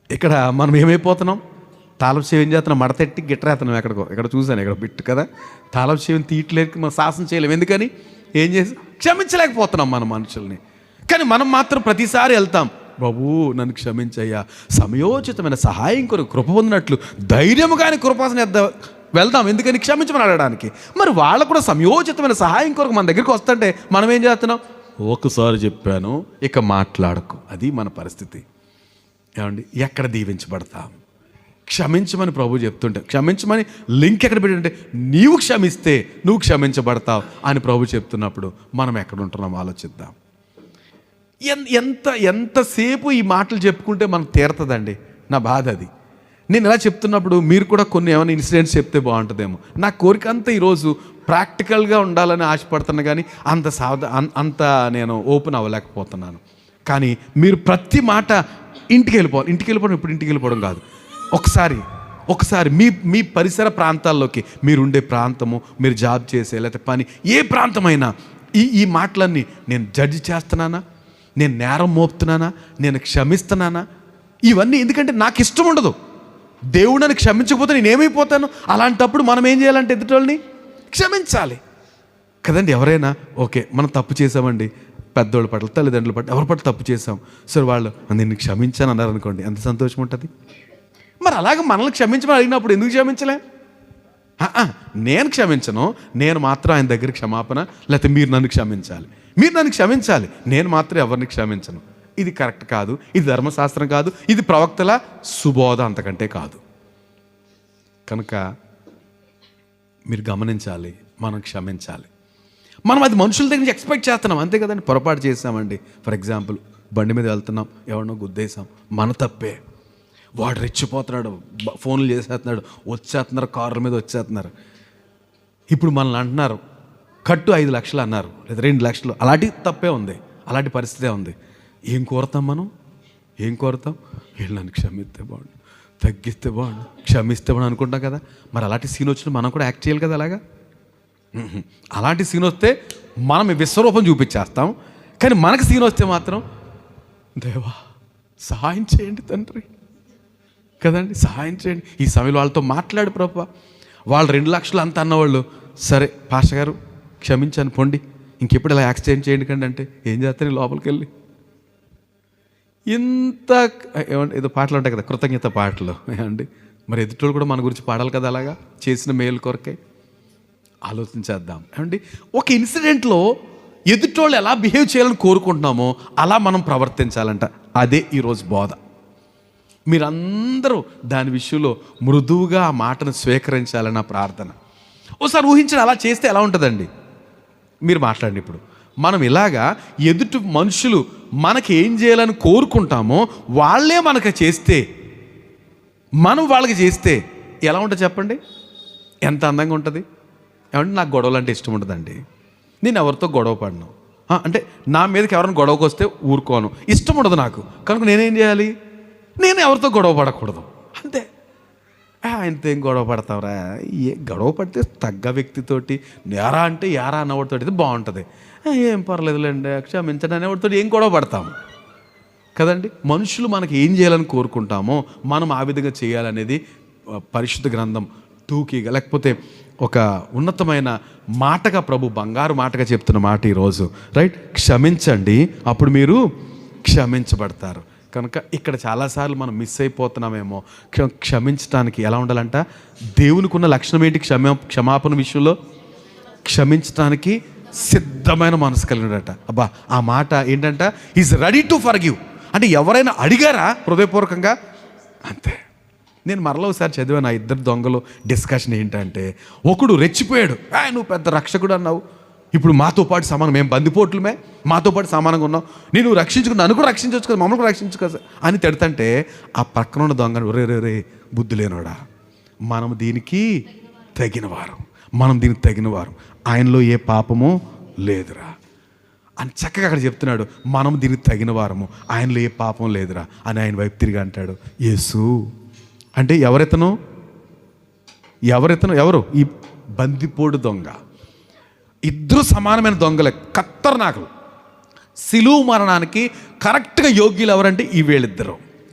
ఇక్కడ మనం ఏమైపోతున్నాం? తాళపు చెవి ఏం చేస్తున్నాం? మడతెట్టి గిట్టరేస్తున్నాం. ఎక్కడ చూసాను, ఇక్కడ బిట్టు కదా, తాళపు చెవిని తీయట్లేదు, మనం శాసనం చేయలేము. ఎందుకని? ఏం చేసి క్షమించలేకపోతున్నాం మన మనుషుల్ని. కానీ మనం మాత్రం ప్రతిసారి వెళ్తాం, బాబు నన్ను క్షమించయ్యా, సమయోచితమైన సహాయం కొరకు కృప పొందినట్లు ధైర్యముగానే కృపాసన వెళ్దాం. ఎందుకని? క్షమించమని అడగడానికి. మరి వాళ్ళు కూడా సమయోచితమైన సహాయం కొరకు మన దగ్గరికి వస్తుంటే మనం ఏం చేస్తున్నాం? ఒకసారి చెప్పాను, ఇక మాట్లాడకు. అది మన పరిస్థితి. ఏమండి, ఎక్కడ దీవించబడతాం? క్షమించమని ప్రభు చెప్తుంటే, క్షమించమని లింక్ ఎక్కడ పెట్టంటే నీవు క్షమిస్తే నువ్వు క్షమించబడతావు అని ప్రభు చెప్తున్నప్పుడు మనం ఎక్కడ ఉంటున్నాం ఆలోచిద్దాం. ఎంతసేపు ఈ మాటలు చెప్పుకుంటే మనకు తీరుతుందండి. నా బాధ అది. నేను ఇలా చెప్తున్నప్పుడు మీరు కూడా కొన్ని ఏమైనా ఇన్సిడెంట్స్ చెప్తే బాగుంటుందేమో. నా కోరిక అంతా ఈరోజు ప్రాక్టికల్గా ఉండాలని ఆశపడుతున్నా, కానీ అంత నేను ఓపెన్ అవ్వలేకపోతున్నాను. కానీ మీరు ప్రతి మాట ఇంటికి వెళ్ళిపోవడం, ఇప్పుడు ఇంటికి వెళ్ళిపోవడం కాదు, ఒకసారి ఒకసారి మీ మీ పరిసర ప్రాంతాల్లోకి, మీరుండే ప్రాంతము, మీరు జాబ్ చేసే లేకపోతే పని ఏ ప్రాంతమైనా ఈ మాటలన్నీ నేను జడ్జి చేస్తున్నానా, నేను నేరం మోపుతున్నానా, నేను క్షమిస్తున్నానా, ఇవన్నీ ఎందుకంటే నాకు ఇష్టం ఉండదు. దేవుడు నన్ను క్షమించకపోతే నేనేమైపోతాను? అలాంటప్పుడు మనం ఏం చేయాలంటే ఎదుటోళ్ళని క్షమించాలి కదండి. ఎవరైనా ఓకే మనం తప్పు చేసామండి, పెద్దోళ్ళ పట్ల, తల్లిదండ్రుల పట్ల, ఎవరి పట్ల తప్పు చేసాం, సరే వాళ్ళు నేను క్షమించాను అన్నారు అనుకోండి, ఎంత సంతోషం ఉంటుంది. మరి అలాగే మనల్ని క్షమించమని అడిగినప్పుడు ఎందుకు క్షమించలే? నేను క్షమించను, నేను మాత్రం ఆయన దగ్గర క్షమాపణ, లేకపోతే మీరు నన్ను క్షమించాలి, మీరు నన్ను క్షమించాలి, నేను మాత్రం ఎవరిని క్షమించను. ఇది కరెక్ట్ కాదు, ఇది ధర్మశాస్త్రం కాదు, ఇది ప్రవక్తల సుబోధ, అంతకంటే కాదు. కనుక మీరు గమనించాలి, మనం క్షమించాలి. మనం అది మనుషుల దగ్గర నుంచి ఎక్స్పెక్ట్ చేస్తున్నాం, అంతే కదండి. పొరపాటు చేసామండి, ఫర్ ఎగ్జాంపుల్ బండి మీద వెళ్తున్నాం, ఎవరినో గుద్దేశాం, మన తప్పే. వాడు రెచ్చిపోతున్నాడు, ఫోన్లు చేసేస్తున్నాడు, వచ్చేస్తున్నారు, కార్ల మీద వచ్చేస్తున్నారు. ఇప్పుడు మనల్ని అంటున్నారు కట్టు 5 లక్షలు అన్నారు, లేదా 2 లక్షలు, అలాంటి తప్పే ఉంది, అలాంటి పరిస్థితే ఉంది. ఏం కోరుతాం మనం? ఏం కోరుతాం? వీళ్ళు నన్ను క్షమిస్తే బాగుండు, తగ్గిస్తే బాగుండు, క్షమిస్తే బాగుండు అనుకుంటాం కదా. మరి అలాంటి సీన్ వచ్చిన మనం కూడా యాక్ట్ చేయాలి కదా. అలాంటి సీన్ వస్తే మనం విశ్వరూపం చూపించేస్తాం, కానీ మనకు సీన్ వస్తే మాత్రం దేవా సహాయం చేయండి తండ్రి కదండి, సహాయం చేయండి. ఈ సమయంలో వాళ్ళతో మాట్లాడు ప్రభా. వాళ్ళు 2 లక్షలు అంత అన్నవాళ్ళు, సరే పాస్టర్ గారు క్షమించాను పొండి, ఇంకెప్పుడు ఇలా యాక్సిడెంట్ చేయండి కండి అంటే ఏం చేస్తాను? లోపలికి వెళ్ళి ఇంత ఏదో పాటలు ఉంటాయి కదా, కృతజ్ఞత పాటలు ఏమండి. మరి ఎదుటోళ్ళు కూడా మన గురించి పాడాలి కదా, అలాగా చేసిన మేలు కొరకే. ఆలోచించేద్దాం ఏమండి. ఒక ఇన్సిడెంట్లో ఎదుటోళ్ళు ఎలా బిహేవ్ చేయాలని కోరుకుంటున్నామో అలా మనం ప్రవర్తించాలంట. అదే ఈరోజు బోధ. మీరందరూ దాని విషయంలో మృదువుగా ఆ మాటను స్వీకరించాలన్న ప్రార్థన. ఒకసారి ఊహించండి, అలా చేస్తే ఎలా ఉంటుందండి? మీరు మాట్లాడండి. ఇప్పుడు మనం ఇలాగా ఎదుటి మనుషులు మనకి ఏం చేయాలని కోరుకుంటామో వాళ్ళే మనకు చేస్తే, మనం వాళ్ళకి చేస్తే ఎలా ఉంటుంది చెప్పండి? ఎంత అందంగా ఉంటుంది ఏమంటే. నాకు గొడవలు అంటే ఇష్టం ఉంటుందండి, నేను ఎవరితో గొడవ పడను. అంటే నా మీదకి ఎవరైనా గొడవకు వస్తే ఊరుకోను, ఇష్టం ఉండదు నాకు. కనుక నేనేం చేయాలి? నేను ఎవరితో గొడవ పడకూడదు, అంతే. ఆయనతో ఏం గొడవ పడతావురా? ఏ గొడవ పడితే తగ్గ వ్యక్తితోటి, యారా అంటే యారా అన్నవాడితో అయితే బాగుంటుంది. ఏం పర్లేదులేండి క్షమించండి అనేవాడితో ఏం గొడవ పడతాము కదండి. మనుషులు మనకి ఏం చేయాలని కోరుకుంటామో మనం ఆ విధంగా చేయాలనేది పరిశుద్ధ గ్రంథం తూకీగా, లేకపోతే ఒక ఉన్నతమైన మాటగా, ప్రభు బంగారు మాటగా చెప్తున్న మాట ఈరోజు. రైట్, క్షమించండి అప్పుడు మీరు క్షమించబడతారు. కనుక ఇక్కడ చాలాసార్లు మనం మిస్ అయిపోతున్నామేమో. క్షమించడానికి ఎలా ఉండాలంట? దేవునికి ఉన్న లక్షణం ఏంటి? క్షమాపణ విషయంలో క్షమించడానికి సిద్ధమైన మనసు కలిగినట. అబ్బా, ఆ మాట ఏంటంట? Is ready to forgive. అంటే ఎవరైనా అడిగారా హృదయపూర్వకంగా? అంతే. నేను మరలా ఒకసారి చదివాను, ఆ 2 దొంగలు డిస్కషన్ ఏంటంటే, ఒకడు రెచ్చిపోయాడు, నువ్వు పెద్ద రక్షకుడు అన్నావు, ఇప్పుడు మాతో పాటు సమానం, మేము బందిపోట్లమే, మాతో పాటు సమానంగా ఉన్నావు, నేను రక్షించుకుని నన్ను కూడా రక్షించవచ్చు కదా, మమ్మల్ని కూడా రక్షించు కదా అని తిడతంటే, ఆ పక్కన ఉన్న దొంగను రే బుద్ధి లేనోడా, మనం దీనికి తగినవారు, మనం దీనికి తగినవారు, ఆయనలో ఏ పాపము లేదురా అని చక్కగా అక్కడ చెప్తున్నాడు. మనం దీనికి తగిన వారము, ఆయనలో ఏ పాపం లేదురా అని ఆయన వైపు తిరిగి అంటాడు. యేసు అంటే ఎవరు? ఈ బందిపోడు దొంగ. ఇద్దరు సమానమైన దొంగలే, ఖతర్నాకులు. సిలువ మరణానికి కరెక్ట్గా యోగ్యులు ఎవరంటే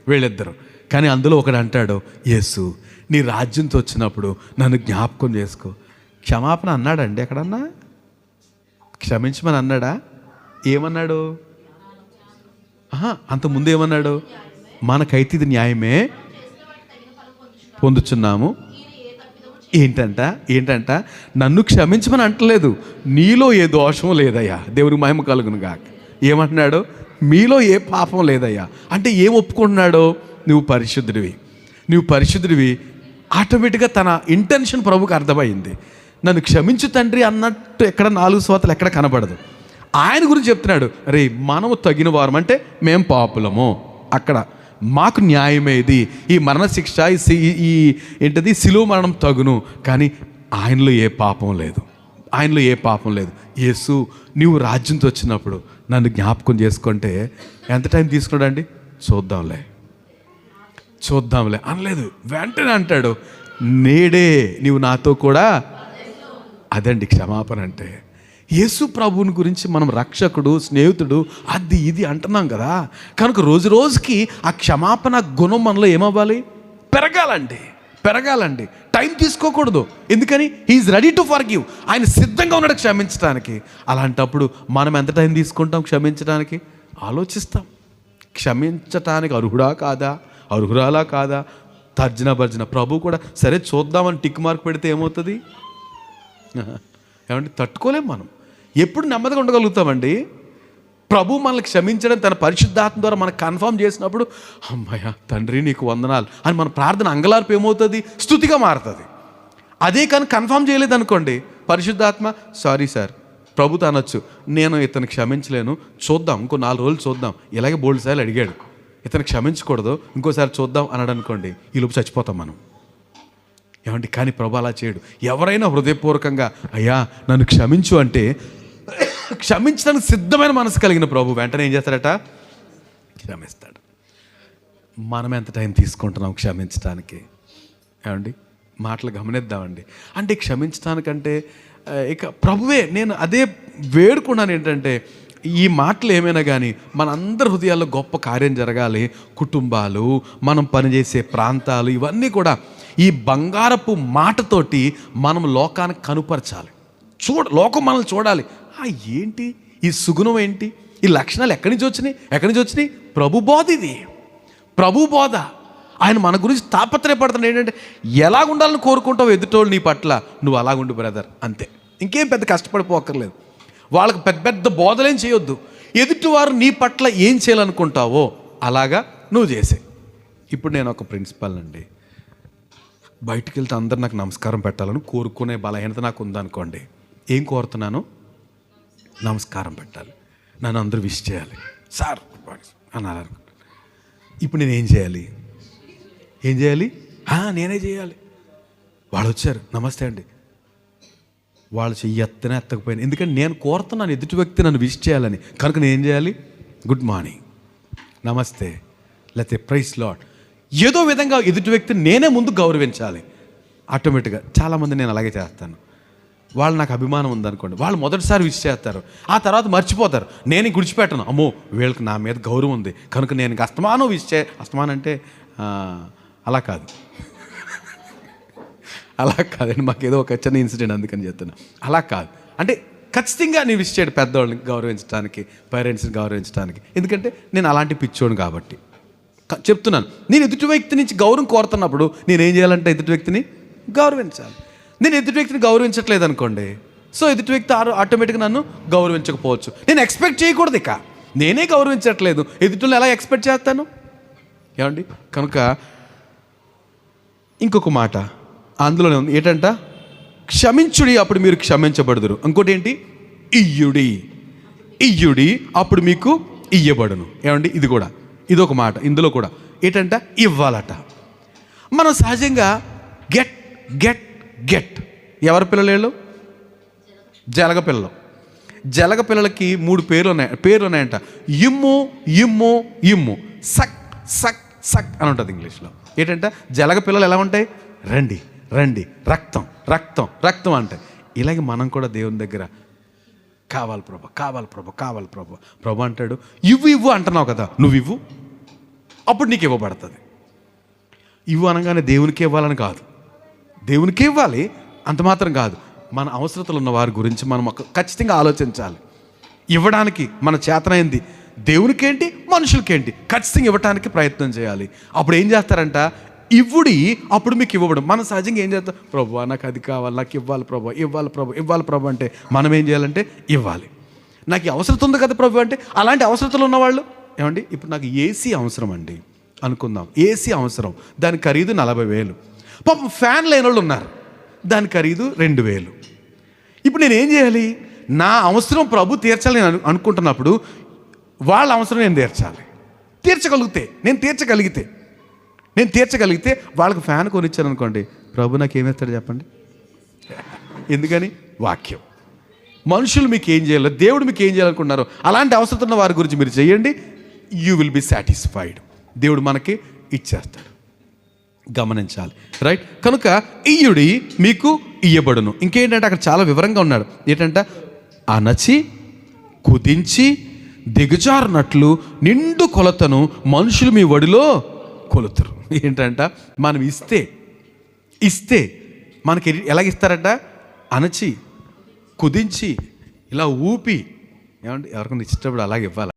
వీళ్ళిద్దరు. కానీ అందులో ఒకడు అంటాడు, యేసు నీ రాజ్యంతో వచ్చినప్పుడు నన్ను జ్ఞాపకం చేసుకో. క్షమాపణ అన్నాడండి ఎక్కడన్నా? క్షమించమని అన్నాడా? ఏమన్నాడు? అంతకుముందు ఏమన్నాడు? మనకైతే ఇది న్యాయమే పొందుచున్నాము. ఏంటంట నన్ను క్షమించమని అంటలేదు, నీలో ఏ దోషం లేదయ్యా, దేవునికి మహిమ కలుగును గాక. ఏమంటున్నాడు? మీలో ఏ పాపం లేదయ్యా. అంటే ఏం ఒప్పుకుంటున్నాడు? నువ్వు పరిశుద్ధుడివి. ఆటోమేటిక్గా తన ఇంటెన్షన్ ప్రభుకి అర్థమైంది. నన్ను క్షమించు తండ్రి అన్నట్టు ఎక్కడ 4 సోతలు ఎక్కడ కనబడదు. ఆయన గురించి చెప్తున్నాడు, రే మనము తగిన వారం అంటే మేము పాపులము, అక్కడ మాకు న్యాయమేది, ఈ మరణశిక్ష ఈ ఏంటది సిలువ మరణం తగును, కానీ ఆయనలో ఏ పాపం లేదు. యేసు నువ్వు రాజ్యంతో వచ్చినప్పుడు నన్ను జ్ఞాపకం చేసుకుంటే ఎంత టైం తీసుకున్నాడండి? చూద్దాంలే. చూద్దాంలే అనలేదు. వెంటనే అంటాడు, నేడే నీవు నాతో కూడా. అదండి క్షమాపణ అంటే. యేసు ప్రభువుని గురించి మనం రక్షకుడు, స్నేహితుడు, అది ఇది అంటున్నాం కదా. కనుక రోజు రోజుకి ఆ క్షమాపణ గుణం మనలో ఏమవ్వాలి? పెరగాలండి. టైం తీసుకోకూడదు. ఎందుకని? He's ready to forgive. ఆయన సిద్ధంగా ఉన్నాడు క్షమించడానికి. అలాంటప్పుడు మనం ఎంత టైం తీసుకుంటాం క్షమించడానికి? ఆలోచిస్తాం. క్షమించటానికి అర్హుడా కాదా, అర్హురాలా కాదా, తర్జన భర్జన. ప్రభు కూడా సరే చూద్దామని టిక్ మార్క్ పెడితే ఏమవుతుంది? ఏమంటే తట్టుకోలేం మనం. ఎప్పుడు నెమ్మదిగా ఉండగలుగుతామండి? ప్రభు మనల్ని క్షమించడం తన పరిశుద్ధాత్మ ద్వారా మనకు కన్ఫర్మ్ చేసినప్పుడు, అమ్మయ్య తండ్రి నీకు వందనాలు అని మన ప్రార్థన అంగలార్పు ఏమవుతుంది? స్తుతిగా మారుతుంది. అదే కానీ కన్ఫర్మ్ చేయలేదు అనుకోండి, పరిశుద్ధాత్మ సారీ సార్, ప్రభుతో అనొచ్చు, నేను ఇతను క్షమించలేను, చూద్దాం, ఇంకో 4 రోజులు చూద్దాం. ఇలాగే బోల్డ్ సార్లు అడిగాడు, ఇతను క్షమించకూడదు, ఇంకోసారి చూద్దాం అన్నాడు అనుకోండి, ఈ లోపు చచ్చిపోతాం మనం. ఏమండి? కానీ ప్రభు అలా చేయడు. ఎవరైనా హృదయపూర్వకంగా అయ్యా నన్ను క్షమించు అంటే క్షమించడానికి సిద్ధమైన మనసు కలిగిన ప్రభు వెంటనే ఏం చేస్తాడట? క్షమిస్తాడు. మనం ఎంత టైం తీసుకుంటున్నాం క్షమించడానికి? ఏమండి? మాటలు గమనిద్దామండి. అంటే క్షమించడానికంటే ఇక ప్రభువే, నేను అదే వేడుకున్నాను ఏంటంటే, ఈ మాటలు ఏమైనా కానీ మనందరి హృదయాల్లో గొప్ప కార్యం జరగాలి. కుటుంబాలు, మనం పనిచేసే ప్రాంతాలు, ఇవన్నీ కూడా ఈ బంగారపు మాటతోటి మనం లోకానికి కనుపరచాలి. లోకం మనల్ని చూడాలి. ఏంటి ఈ సుగుణం, ఏంటి ఈ లక్షణాలు, ఎక్కడి నుంచి వచ్చినాయి? ప్రభు బోధ. ఇది ప్రభు బోధ. ఆయన మన గురించి తాపత్రయపడుతున్నాడు. ఏంటంటే ఎలాగుండాలని కోరుకుంటావు ఎదుటోళ్ళు నీ పట్ల, నువ్వు అలాగుండు బ్రదర్, అంతే. ఇంకేం పెద్ద కష్టపడిపోక్కర్లేదు. వాళ్ళకి పెద్ద పెద్ద బోధలేం చేయొద్దు. ఎదుటివారు నీ పట్ల ఏం చేయాలనుకుంటావో అలాగా నువ్వు చేసే. ఇప్పుడు నేను ఒక ప్రిన్సిపల్ అండి, బయటికి వెళ్తే అందరు నాకు నమస్కారం పెట్టాలని కోరుకునే బలహీనత నాకు ఉందనుకోండి. ఏం కోరుతున్నాను? నమస్కారం పెట్టాలి, నన్ను అందరూ విష్ చేయాలి, సార్ అన్నారు. ఇప్పుడు నేను ఏం చేయాలి? నేనే చేయాలి. వాళ్ళు వచ్చారు, నమస్తే అండి, వాళ్ళు చెయ్యి ఎత్తకపోయినా, ఎందుకంటే నేను కోరుతున్నాను ఎదుటి వ్యక్తి నన్ను విష్ చేయాలని. కనుక నేను ఏం చేయాలి? గుడ్ మార్నింగ్, నమస్తే, లేకపోతే ప్రైస్ లార్డ్, ఏదో విధంగా ఎదుటి వ్యక్తిని నేనే ముందు గౌరవించాలి. ఆటోమేటిక్గా చాలామంది నేను అలాగే చేస్తాను. వాళ్ళు నాకు అభిమానం ఉందనుకోండి, వాళ్ళు మొదటిసారి విష్ చేస్తారు, ఆ తర్వాత మర్చిపోతారు. నేను గుడిచిపెట్టను, అమ్మో వీళ్ళకి నా మీద గౌరవం ఉంది కనుక నేను అస్తమానం అస్తమానం అంటే అలా కాదండి, మాకేదో ఒక చిన్న ఇన్సిడెంట్ అందుకని చెప్తున్నా. అలా కాదు అంటే ఖచ్చితంగా నేను విష్ చేయడు పెద్దవాళ్ళని గౌరవించడానికి, పేరెంట్స్ని గౌరవించడానికి. ఎందుకంటే నేను అలాంటి పిచ్చోడు కాబట్టి చెప్తున్నాను. నేను ఎదుటి వ్యక్తి నుంచి గౌరవం కోరుతున్నప్పుడు నేనేం చేయాలంటే ఎదుటి వ్యక్తిని గౌరవించాలి. నేను ఎదుటి వ్యక్తిని గౌరవించట్లేదు అనుకోండి, సో ఎదుటి వ్యక్తి ఆటోమేటిక్గా నన్ను గౌరవించకపోవచ్చు. నేను ఎక్స్పెక్ట్ చేయకూడదు. ఇక నేనే గౌరవించట్లేదు, ఎదుటిని ఎలా ఎక్స్పెక్ట్ చేస్తాను? ఏమండి? కనుక ఇంకొక మాట అందులోనే ఉంది, ఏంటంట? క్షమించుడి అప్పుడు మీరు క్షమించబడుదురు. ఇంకోటి ఏంటి? ఇయ్యుడి అప్పుడు మీకు ఇయ్యబడును. ఏమండి? ఇదొక మాట. ఇందులో కూడా ఏంటంట? ఇవ్వాలట. మనం సహజంగా గెట్ ఎవరి పిల్లలు? జలగ పిల్లలకి 3 పేర్లు ఉన్నాయంట. ఇమ్ము, సక్ అని ఉంటుంది ఇంగ్లీష్లో. ఏంటంట? జలగ పిల్లలు ఎలా ఉంటాయి? రండి, రక్తం అంటే. ఇలాగే మనం కూడా దేవుని దగ్గర కావాలి ప్రభు. ప్రభు అంటాడు ఇవ్వు అంటున్నావు కదా, నువ్వు ఇవ్వు, అప్పుడు నీకు ఇవ్వబడుతుంది. ఇవ్వు అనగానే దేవునికి ఇవ్వాలని కాదు, దేవునికి ఇవ్వాలి అంత మాత్రం కాదు. మన అవసరతలు ఉన్న వారి గురించి మనం ఖచ్చితంగా ఆలోచించాలి. ఇవ్వడానికి మన చేతనైంది దేవునికేంటి, మనుషులకేంటి, ఖచ్చితంగా ఇవ్వడానికి ప్రయత్నం చేయాలి. అప్పుడు ఏం చేస్తారంట? ఇవ్వుడి అప్పుడు మీకు ఇవ్వబడు. మనం సహజంగా ఏం చేస్తాం? ప్రభు నాకు అది కావాలి, నాకు ఇవ్వాలి ప్రభు అంటే మనం ఏం చేయాలంటే ఇవ్వాలి. నాకు ఈ అవసరం ఉంది కదా ప్రభు అంటే, అలాంటి అవసరతలు ఉన్నవాళ్ళు ఏమండి, ఇప్పుడు నాకు ఏసీ అవసరం అండి అనుకుందాం, ఏసీ అవసరం, దాని ఖరీదు 40,000. పాపం ఫ్యాన్ లేని వాళ్ళు ఉన్నారు, దాని ఖరీదు 2,000. ఇప్పుడు నేను ఏం చేయాలి? నా అవసరం ప్రభు తీర్చాలి నేను అనుకుంటున్నప్పుడు వాళ్ళ అవసరం నేను తీర్చగలిగితే వాళ్ళకి ఫ్యాన్ కొనిచ్చాను అనుకోండి, ప్రభు నాకు ఏమేస్తాడు చెప్పండి? ఎందుకని? వాక్యం. మనుషులు మీకు ఏం చేయాలో, దేవుడు మీకు ఏం చేయాలనుకుంటున్నారో అలాంటి అవసరం ఉన్న వారి గురించి మీరు చేయండి, యూ విల్ బి సాటిస్ఫైడ్. దేవుడు మనకి ఇచ్చేస్తాడు. గమనించాలి. రైట్. కనుక ఇయ్యుడి మీకు ఇయ్యబడును. ఇంకేంటంటే అక్కడ చాలా వివరంగా ఉన్నాడు. ఏంటంటే అణచి కుదించి దిగజారునట్లు నిండు కొలతను మనుషులు మీ ఒడిలో కొలుతురు. ఏంటంట మనం ఇస్తే మనకి ఎలాగిస్తారట? అణచి కుదించి ఇలా ఊపి, ఏమంటే ఎవరికైనా ఇచ్చేటప్పుడు అలాగే ఇవ్వాలి.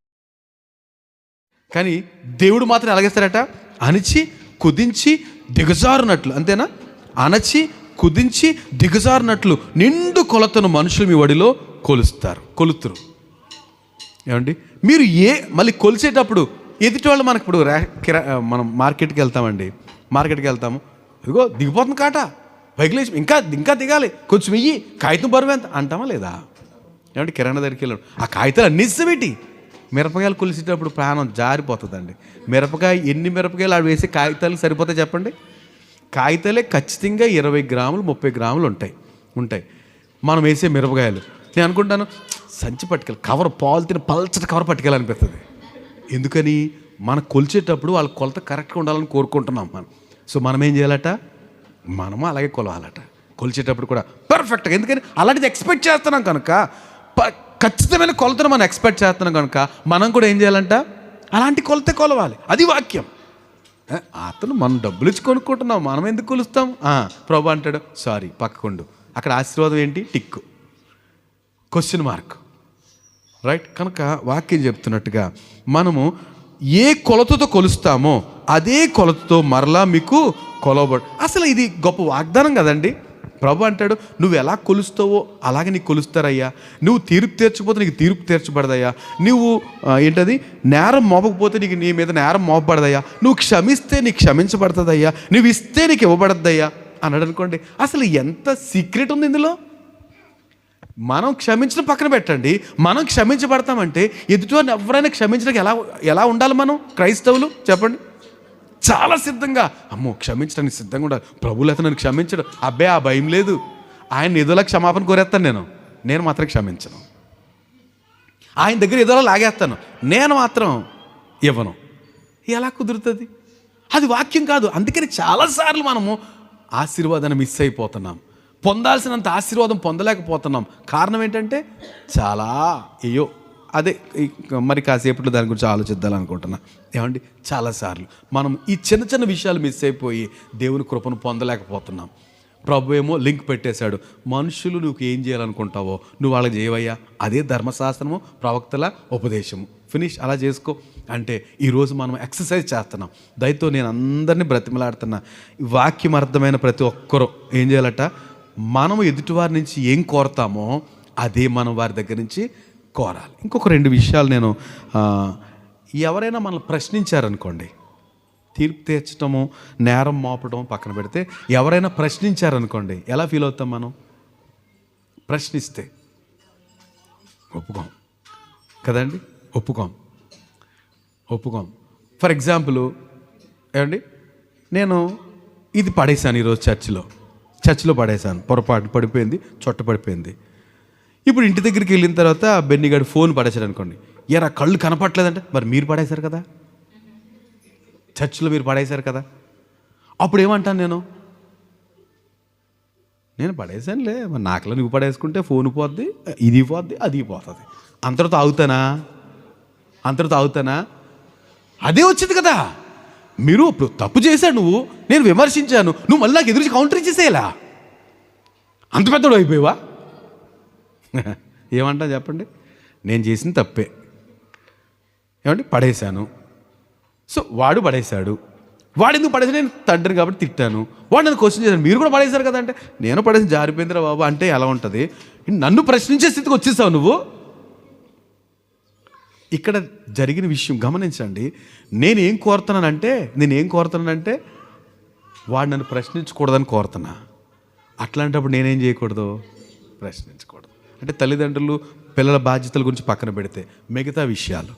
కానీ దేవుడు మాత్రం ఎలాగిస్తారట? అణచి కుదించి దిగజారునట్లు. అంతేనా? అణచి కుదించి దిగజారునట్లు నిండు కొలతను మనుషులు మీ ఒడిలో కొలుతురు. ఏమండి మీరు మళ్ళీ కొలిచేటప్పుడు ఎదుటి వాళ్ళు మనకి ఇప్పుడు మనం మార్కెట్కి వెళ్తాము, ఇదిగో దిగిపోతుంది కాట, పైకిలేసి ఇంకా దిగాలి, కొంచెం వెయ్యి, కాగితం బరువు ఎంత అంటామా లేదా? ఏమంటే కిరాణా దగ్గరికి వెళ్ళాడు, ఆ కాగితాలు అన్ని ఇస్తామేంటి? మిరపకాయలు కొలిసేటప్పుడు ప్రాణం జారిపోతుందండి. ఎన్ని మిరపకాయలు ఆడ వేసి కాగితాలు సరిపోతాయి చెప్పండి? కాగితాలే ఖచ్చితంగా 20 గ్రాములు 30 గ్రాములు ఉంటాయి మనం వేసే మిరపకాయలు. నేను అనుకుంటాను సంచి పట్టుకెళ్ళి కవర్ పాలిథిన్ పల్చటి కవర్ పట్టుకెళ్ళాలనిపిస్తుంది. ఎందుకని? మనం కొలిచేటప్పుడు వాళ్ళ కొలత కరెక్ట్గా ఉండాలని కోరుకుంటున్నాం మనం. సో మనం ఏం చేయాలట? మనము అలాగే కొలవాలట కొలిచేటప్పుడు కూడా పర్ఫెక్ట్గా. ఎందుకని? అలాంటిది ఎక్స్పెక్ట్ చేస్తున్నాం కనుక, ఖచ్చితమైన కొలతను మనం ఎక్స్పెక్ట్ చేస్తున్నాం కనుక మనం కూడా ఏం చేయాలంట? అలాంటి కొలతే కొలవాలి. అది వాక్యం. అతను మనం డబ్బులు ఇచ్చి కొనుక్కుంటున్నాం, మనం ఎందుకు కొలుస్తాం? ప్రభు అంటాడు సారీ పక్కకుండు. అక్కడ ఆశీర్వాదం ఏంటి? టిక్కు, క్వశ్చన్ మార్క్. రైట్. కనుక వాక్యం చెప్తున్నట్టుగా మనము ఏ కొలతతో కొలుస్తామో అదే కొలతతో మరలా మీకు కొలవబడు. అసలు ఇది గొప్ప వాగ్దానం కదండి. ప్రభు అంటాడు నువ్వు ఎలా కొలుస్తావో అలాగే నీకు కొలుస్తారయ్యా. నువ్వు తీర్పు తీర్చకపోతే నీకు తీర్పు తీర్చబడదయ్యా. నువ్వు ఏంటది నేరం మోపకపోతే నీ మీద నేరం మోపబడదయ్యా. నువ్వు క్షమిస్తే నీకు క్షమించబడుతుందయ్యా. నువ్వు ఇస్తే నీకు ఇవ్వబడద్దయ్యా అన్నాడు అనుకోండి. అసలు ఎంత సీక్రెట్ ఉంది ఇందులో. మనం క్షమించడం పక్కన పెట్టండి, మనం క్షమించబడతామంటే ఎదుటివారిని ఎవరైనా క్షమించడానికి ఎలా ఉండాలి మనం క్రైస్తవులు చెప్పండి? చాలా సిద్ధంగా, అమ్మో క్షమించడానికి సిద్ధంగా ఉండాలి. ప్రభువులు అయితే నన్ను క్షమించడు, అబ్బే ఆ భయం లేదు. ఆయన ఏదోలా క్షమాపణ కోరేస్తాను, నేను మాత్రం క్షమించను. ఆయన దగ్గర ఏదోలా లాగేస్తాను, నేను మాత్రం ఇవ్వను. ఎలా కుదురుతుంది? అది వాక్యం కాదు. అందుకని చాలాసార్లు మనము ఆశీర్వాదాన్ని మిస్ అయిపోతున్నాం, పొందాల్సినంత ఆశీర్వాదం పొందలేకపోతున్నాం. కారణం ఏంటంటే చాలా అదే మరి కాసేపట్లో దాని గురించి ఆలోచిద్దాలనుకుంటున్నా. ఏమండి చాలాసార్లు మనం ఈ చిన్న చిన్న విషయాలు మిస్ అయిపోయి దేవుని కృపను పొందలేకపోతున్నాం. ప్రభు ఏమో లింక్ పెట్టేశాడు, మనుషులు నువ్వు ఏం చేయాలనుకుంటావో నువ్వు వాళ్ళకి చేయవయ్యా. అదే ధర్మశాస్త్రము ప్రవక్తల ఉపదేశము. ఫినిష్, అలా చేసుకో అంటే ఈరోజు మనం ఎక్సర్సైజ్ చేస్తున్నాం. దయతో నేను అందరినీ బ్రతిమలాడుతున్నా, వాక్యం అర్థమైన ప్రతి ఒక్కరూ ఏం చేయాలట? మనము ఎదుటివారి నుంచి ఏం కోరతామో అదే మనం వారి దగ్గర నుంచి కోరాలి. ఇంకొక 2 విషయాలు నేను ఎవరైనా మనల్ని ప్రశ్నించారనుకోండి, తీర్పు తీర్చడము నేరం మోపడం పక్కన పెడితే ఎవరైనా ప్రశ్నించారనుకోండి ఎలా ఫీల్ అవుతాం మనం? ప్రశ్నిస్తే ఒప్పుకోం కదండి, ఒప్పుకోం. ఫర్ ఎగ్జాంపుల్ ఏమండి, నేను ఇది పడేశాను ఈరోజు చర్చిలో పడేశాను, పొరపాటు పడిపోయింది, చొట్ట పడిపోయింది. ఇప్పుడు ఇంటి దగ్గరికి వెళ్ళిన తర్వాత బెన్నిగాడు ఫోన్ పడేశాడు అనుకోండి, ఎరా కళ్ళు కనపట్లేదంటే మరి మీరు పడేశారు కదా, చర్చిలో మీరు పడేశారు కదా. అప్పుడు ఏమంటాను నేను పడేశానులే, మరి నాకులా నువ్వు పడేసుకుంటే ఫోన్ పోద్ది, ఇది పోద్ది, అది పోతుంది. అంతటితో ఆగుతానా? అదే వచ్చింది కదా. మీరు తప్పు చేశాడు, నేను విమర్శించాను, నువ్వు మళ్ళీ నాకు ఎదురు కౌంటర్ ఇచ్చేసేలా అంత పెద్దడు అయిపోయావా? ఏమంటా చెప్పండి? నేను చేసిన తప్పే, ఏమంటే పడేశాను. సో వాడు పడేశాడు, వాడు ఎందుకు పడేసి నేను తండ్రిని కాబట్టి తిట్టాను, వాడు నన్ను క్వశ్చన్ చేశాను, మీరు కూడా పడేశారు కదా అంటే నేను పడేసి జారిపోయిందిరా బాబు అంటే ఎలా ఉంటుంది? నన్ను ప్రశ్నించే స్థితికి వచ్చేసావు నువ్వు. ఇక్కడ జరిగిన విషయం గమనించండి. నేనేం కోరుతున్నానంటే వాడు నన్ను ప్రశ్నించకూడదని కోరుతున్నా. అట్లాంటప్పుడు నేనేం చేయకూడదు? ప్రశ్నించకూడదు. అంటే తల్లిదండ్రులు పిల్లల బాధ్యతల గురించి పక్కన పెడితే మిగతా విషయాలు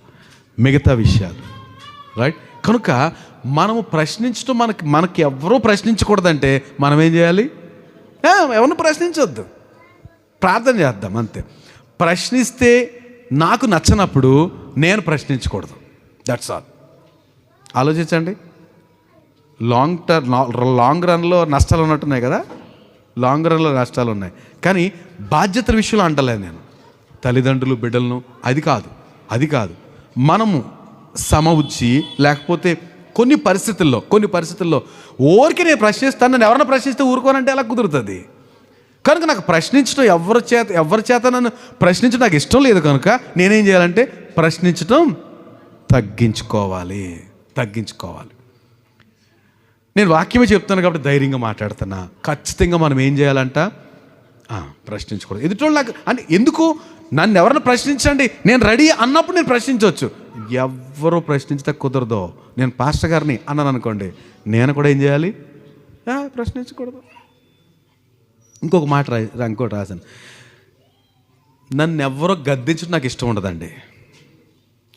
రైట్. కనుక మనము ప్రశ్నించడం మనకి ఎవరూ ప్రశ్నించకూడదంటే మనం ఏం చేయాలి? ఎవరిని ప్రశ్నించొద్దు, ప్రార్థన చేద్దాం అంతే. ప్రశ్నిస్తే నాకు నచ్చనప్పుడు నేను ప్రశ్నించకూడదు, దట్స్ ఆల్. ఆలోచించండి. లాంగ్ రన్లో నష్టాలు ఉన్నట్టున్నాయి కదా, లాంగ్ రన్లో నష్టాలు ఉన్నాయి. కానీ బాధ్యతల విషయంలో అంటలేదు నేను, తల్లిదండ్రులు బిడ్డలను, అది కాదు. మనము సమవుచ్చి, లేకపోతే కొన్ని పరిస్థితుల్లో ఊరికి నేను ప్రశ్నిస్తాను, నన్ను ఎవరైనా ప్రశ్నిస్తే ఊరుకోనంటే ఎలా కుదురుతుంది? కనుక నాకు ప్రశ్నించడం ఎవరి చేత నన్ను ప్రశ్నించడం నాకు ఇష్టం లేదు. కనుక నేనేం చేయాలంటే ప్రశ్నించడం తగ్గించుకోవాలి. నేను వాక్యమే చెప్తాను కాబట్టి ధైర్యంగా మాట్లాడుతున్నా. ఖచ్చితంగా మనం ఏం చేయాలంట? ప్రశ్నించకూడదు. ఎదుటోళ్ళు నాకు అంటే ఎందుకు, నన్ను ఎవరైనా ప్రశ్నించండి నేను రెడీ అన్నప్పుడు నేను ప్రశ్నించవచ్చు. ఎవరు ప్రశ్నించితే కుదరదో, నేను పాస్టర్ గారిని అన్నాను అనుకోండి, నేను కూడా ఏం చేయాలి? ప్రశ్నించకూడదు. ఇంకోటి రాశాను, నన్ను ఎవరో గద్దించడం నాకు ఇష్టం ఉండదండి.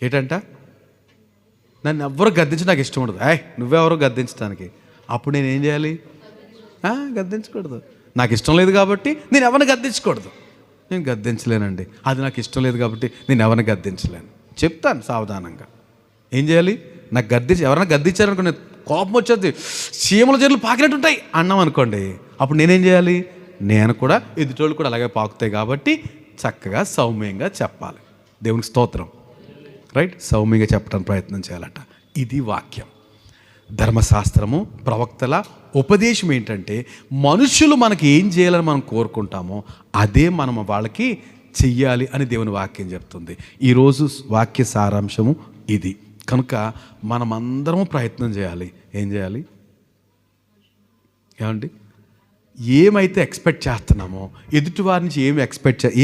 ఏంటంట? నన్ను ఎవరో గద్దించడం నాకు ఇష్టం ఉండదు. నువ్వెవరో గద్దించడానికి. అప్పుడు నేను ఏం చేయాలి? గద్దించకూడదు. నాకు ఇష్టం లేదు కాబట్టి నేను ఎవరిని గద్దించకూడదు. నేను గద్దించలేనండి, అది నాకు ఇష్టం లేదు కాబట్టి నేను ఎవరిని గద్దించలేను. చెప్తాను సావధానంగా. ఏం చేయాలి? నాకు ఎవరైనా గద్దించారనుకో, నేను కోపం వచ్చేది, చీమల జర్లు పాకినట్టు ఉంటాయి అన్నాం అనుకోండి, అప్పుడు నేనేం చేయాలి? నేను కూడా, ఎదుటోళ్ళు కూడా అలాగే పాకుతాయి కాబట్టి చక్కగా సౌమ్యంగా చెప్పాలి. దేవునికి స్తోత్రం. రైట్, సౌమ్యంగా చెప్పడానికి ప్రయత్నం చేయాలట. ఇది వాక్యం. ధర్మశాస్త్రము, ప్రవక్తల ఉపదేశం ఏంటంటే, మనుషులు మనకి ఏం చేయాలని మనం కోరుకుంటామో అదే మనం వాళ్ళకి చెయ్యాలి అని దేవుని వాక్యం చెప్తుంది. ఈరోజు వాక్య సారాంశము ఇది. కనుక మనమందరము ప్రయత్నం చేయాలి. ఏం చేయాలి? ఏమండి? ఏమైతే ఎక్స్పెక్ట్ చేస్తున్నామో, ఎదుటివారి నుంచి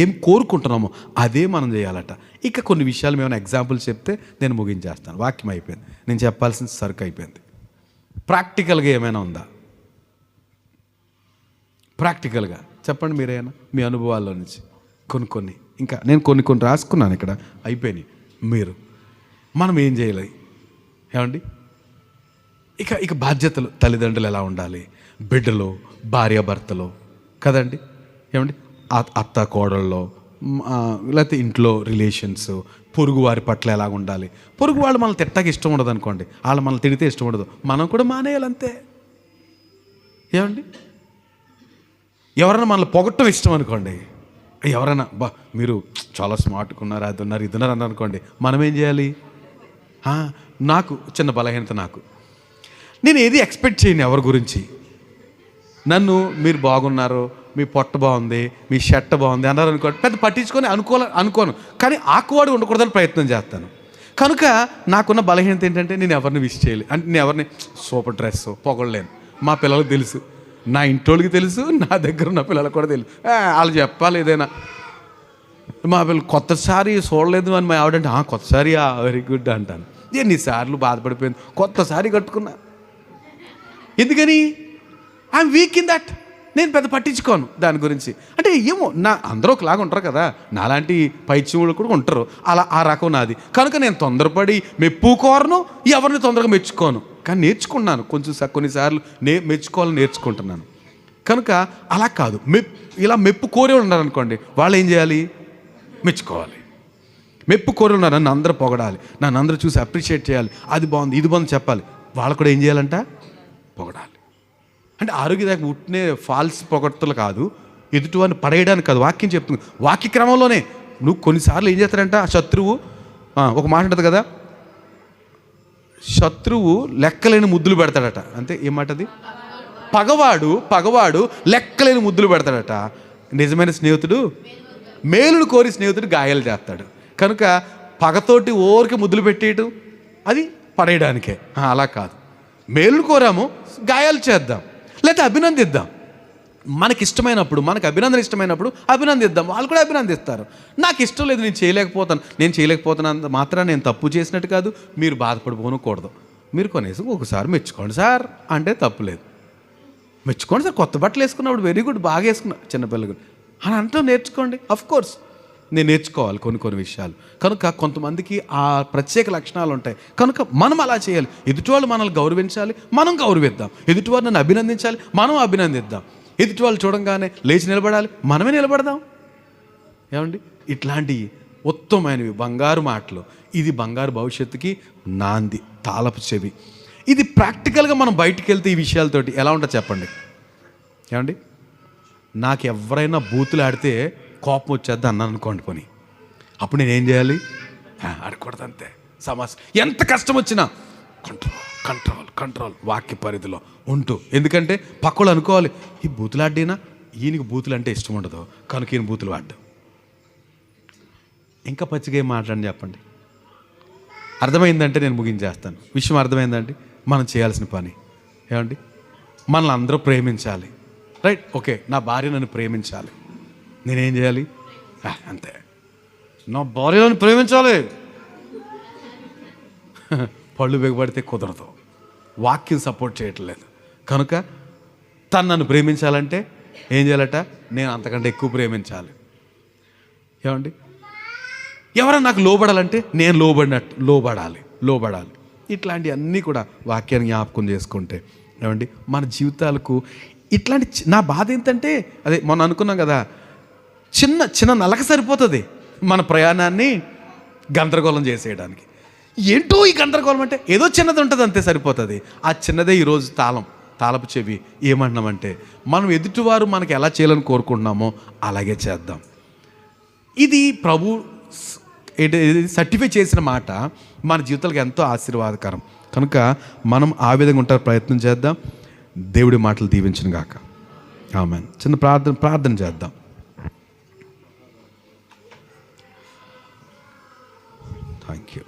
ఏం కోరుకుంటున్నామో అదే మనం చేయాలట. ఇక కొన్ని విషయాలు మేము ఎగ్జాంపుల్స్ చెప్తే నేను ముగించేస్తాను. వాక్యం అయిపోయింది, నేను చెప్పాల్సిన సరుకు అయిపోయింది. ప్రాక్టికల్గా ఏమైనా ఉందా? ప్రాక్టికల్గా చెప్పండి మీరేనా, మీ అనుభవాల్లో నుంచి కొన్ని ఇంకా నేను కొన్ని రాసుకున్నాను ఇక్కడ, అయిపోయినాయి. మనం ఏం చేయాలి? ఏమండి? ఇక బాధ్యతలు, తల్లిదండ్రులు ఎలా ఉండాలి, బిడ్డలు, భార్యాభర్తలు కదండి, ఏమండి, అత్త కోడల్లో, లేకపోతే ఇంట్లో రిలేషన్స్, పొరుగు వారి పట్ల ఎలా ఉండాలి. పొరుగు వాళ్ళు మనల్ని తిట్టక ఇష్టం ఉండదు అనుకోండి, వాళ్ళు మనల్ని తిడితే ఇష్టం ఉండదు, మనం కూడా మానేయాలంతే. ఏమండి? ఎవరైనా మనల్ని పొగట్టం ఇష్టం అనుకోండి, ఎవరైనా మీరు చాలా స్మార్ట్గా ఉన్నారు, అది ఉన్నారు, ఇది ఉన్నారు అన్నారు అనుకోండి, మనం ఏం చేయాలి? నాకు చిన్న బలహీనత, నేను ఏది ఎక్స్పెక్ట్ చేయను ఎవరి గురించి. నన్ను మీరు బాగున్నారు, మీ పొట్ట బాగుంది, మీ షర్ట్ బాగుంది అన్నారు అనుకోండి, పెద్ద పట్టించుకొని అనుకోను, కానీ ఆకువాడు ఉండకూడదని ప్రయత్నం చేస్తాను. కనుక నాకున్న బలహీనత ఏంటంటే, నేను ఎవరిని విష్ చేయాలి అంటే, నేను ఎవరిని సూపర్ డ్రెస్ పొగడలేను. మా పిల్లలకు తెలుసు, నా ఇంటోళ్ళకి తెలుసు, నా దగ్గర ఉన్న పిల్లలకు కూడా తెలుసు. వాళ్ళు చెప్పాలి ఏదైనా. మా పిల్లలు కొత్తసారి చూడలేదు అని మా ఆవిడంటే, కొత్తసారి వెరీ గుడ్ అంటాను. ఎన్నిసార్లు బాధపడిపోయింది, కొత్తసారి కట్టుకున్నా. ఎందుకని? I'm week in that. నేను పెద్ద పట్టించుకోను దాని గురించి. అంటే ఏమో, అందరూ ఒకలాగా ఉంటారు కదా, నాలాంటి పైచ్యములు కూడా ఉంటారు, అలా ఆ రకం నాది. కనుక నేను తొందరపడి మెప్పుకోరను, ఎవరిని తొందరగా మెచ్చుకోను. కానీ నేర్చుకున్నాను కొన్నిసార్లు మెచ్చుకోవాలని నేర్చుకుంటున్నాను. కనుక అలా కాదు, ఇలా మెప్పు కోరే ఉన్నారనుకోండి, వాళ్ళు ఏం చేయాలి? మెచ్చుకోవాలి. మెప్పు కోరి ఉన్నారు, నన్ను అందరూ పొగడాలి, నన్ను అందరూ చూసి అప్రిషియేట్ చేయాలి, అది బాగుంది, ఇది బాగుంది చెప్పాలి. వాళ్ళు కూడా ఏం చేయాలంట? పొగడాలి. అంటే ఆరోగ్యదాయక ఉట్టినే ఫాల్స్ పొగడ్తలు కాదు, ఎదుటివాడిని పడేయడానికి కాదు. వాక్యం చెప్తుంది, వాక్య క్రమంలోనే. నువ్వు కొన్నిసార్లు ఏం చేస్తాడంట, శత్రువు ఒక మాట ఉంటుంది కదా, శత్రువు లెక్కలేని ముద్దులు పెడతాడట. అంతే, ఏం మాట అది? పగవాడు లెక్కలేని ముద్దులు పెడతాడట. నిజమైన స్నేహితుడు మేలును కోరి స్నేహితుడు గాయాలు చేస్తాడు. కనుక పగతోటి ఓరికి ముద్దులు పెట్టేయటం అది పడేయడానికే. అలా కాదు, మేలును కోరాము, గాయాలు చేద్దాం, లేకపోతే అభినందిద్దాం. మనకి అభినందన ఇష్టమైనప్పుడు అభినందిద్దాం, వాళ్ళు కూడా అభినందిస్తారు. నాకు ఇష్టం లేదు, నేను చేయలేకపోతాను మాత్రం నేను తప్పు చేసినట్టు కాదు. మీరు బాధపడిపోనకూడదు. మీరు కొనేసి ఒకసారి మెచ్చుకోండి సార్ అంటే తప్పు లేదు. మెచ్చుకోండి సార్, కొత్త బట్టలు వేసుకున్నప్పుడు వెరీ గుడ్, బాగా వేసుకున్నా, చిన్నపిల్లలు అని అంటూ నేర్చుకోండి. అఫ్కోర్స్ నేను నేర్చుకోవాలి కొన్ని విషయాలు. కనుక కొంతమందికి ఆ ప్రత్యేక లక్షణాలు ఉంటాయి. కనుక మనం అలా చేయాలి. ఎదుటివాళ్ళు మనల్ని గౌరవించాలి, మనం గౌరవిద్దాం. ఎదుటివారు నన్ను అభినందించాలి, మనం అభినందిద్దాం. ఎదుటివాళ్ళు చూడంగానే లేచి నిలబడాలి, మనమే నిలబడదాం. ఏమండి? ఇట్లాంటి ఉత్తమమైనవి బంగారు మాటలు. ఇది బంగారు భవిష్యత్తుకి నాంది, తాళపు చెవి. ఇది ప్రాక్టికల్గా మనం బయటికి వెళ్తే ఈ విషయాలతోటి ఎలా ఉంటుందో చెప్పండి. ఏమండి, నాకు ఎవరైనా బూతులు ఆడితే కోపం వచ్చేద్ది అన్నాను అనుకోండి, పోనీ అప్పుడు నేనేం చేయాలి? ఆడకూడదు అంతే. సమస్య ఎంత కష్టం వచ్చినా కంట్రోల్ కంట్రోల్ కంట్రోల్ వాక్య పరిధిలో ఉంటూ. ఎందుకంటే పక్కలు అనుకోవాలి, ఈ బూతులు ఆడినా ఈయనకి బూతులు అంటే ఇష్టం ఉండదు కనుక ఈయన బూతులు ఆడ్డు. ఇంకా పచ్చిగా ఏం మాట్లాడని చెప్పండి. అర్థమైందంటే నేను ముగించేస్తాను. విషయం అర్థమైందండి. మనం చేయాల్సిన పని ఏమండి, మనల్ని అందరూ ప్రేమించాలి. రైట్, ఓకే, నా భార్య నన్ను ప్రేమించాలి. నేనేం చేయాలి? అంతే, నా భార్య నన్ను ప్రేమించాలి. పళ్ళు బిగబడితే కుదరదు, వాక్యం సపోర్ట్ చేయట్లేదు. కనుక తను నన్ను ప్రేమించాలంటే ఏం చేయాలట? నేను అంతకంటే ఎక్కువ ప్రేమించాలి. ఏమండి, ఎవరైనా నాకు లోబడాలంటే నేను లోబడాలి. ఇట్లాంటివన్నీ కూడా వాక్యాన్ని జ్ఞాపకం చేసుకుంటే ఏమండి మన జీవితాలకు ఇట్లాంటి నా బాధ ఏంటంటే, అదే మొన్న అనుకున్నాం కదా, చిన్న చిన్న నలక సరిపోతుంది మన ప్రయాణాన్ని గందరగోళం చేసేయడానికి. ఏంటో ఈ గందరగోళం అంటే ఏదో చిన్నది ఉంటుంది అంతే, సరిపోతుంది. ఆ చిన్నదే ఈరోజు తాళపు చెవి. ఏమంటున్నామంటే మనం ఎదుటివారు మనకి ఎలా చేయాలని కోరుకుంటున్నామో అలాగే చేద్దాం. ఇది ప్రభు సర్టిఫై చేసిన మాట మన జీవితాలకు ఎంతో ఆశీర్వాదకరం. కనుక మనం ఆ విధంగా ఉంటారు ప్రయత్నం చేద్దాం. దేవుడి మాటలు దీవించును గాక. ఆమేన్. చిన్న ప్రార్థన చేద్దాం. Thank you.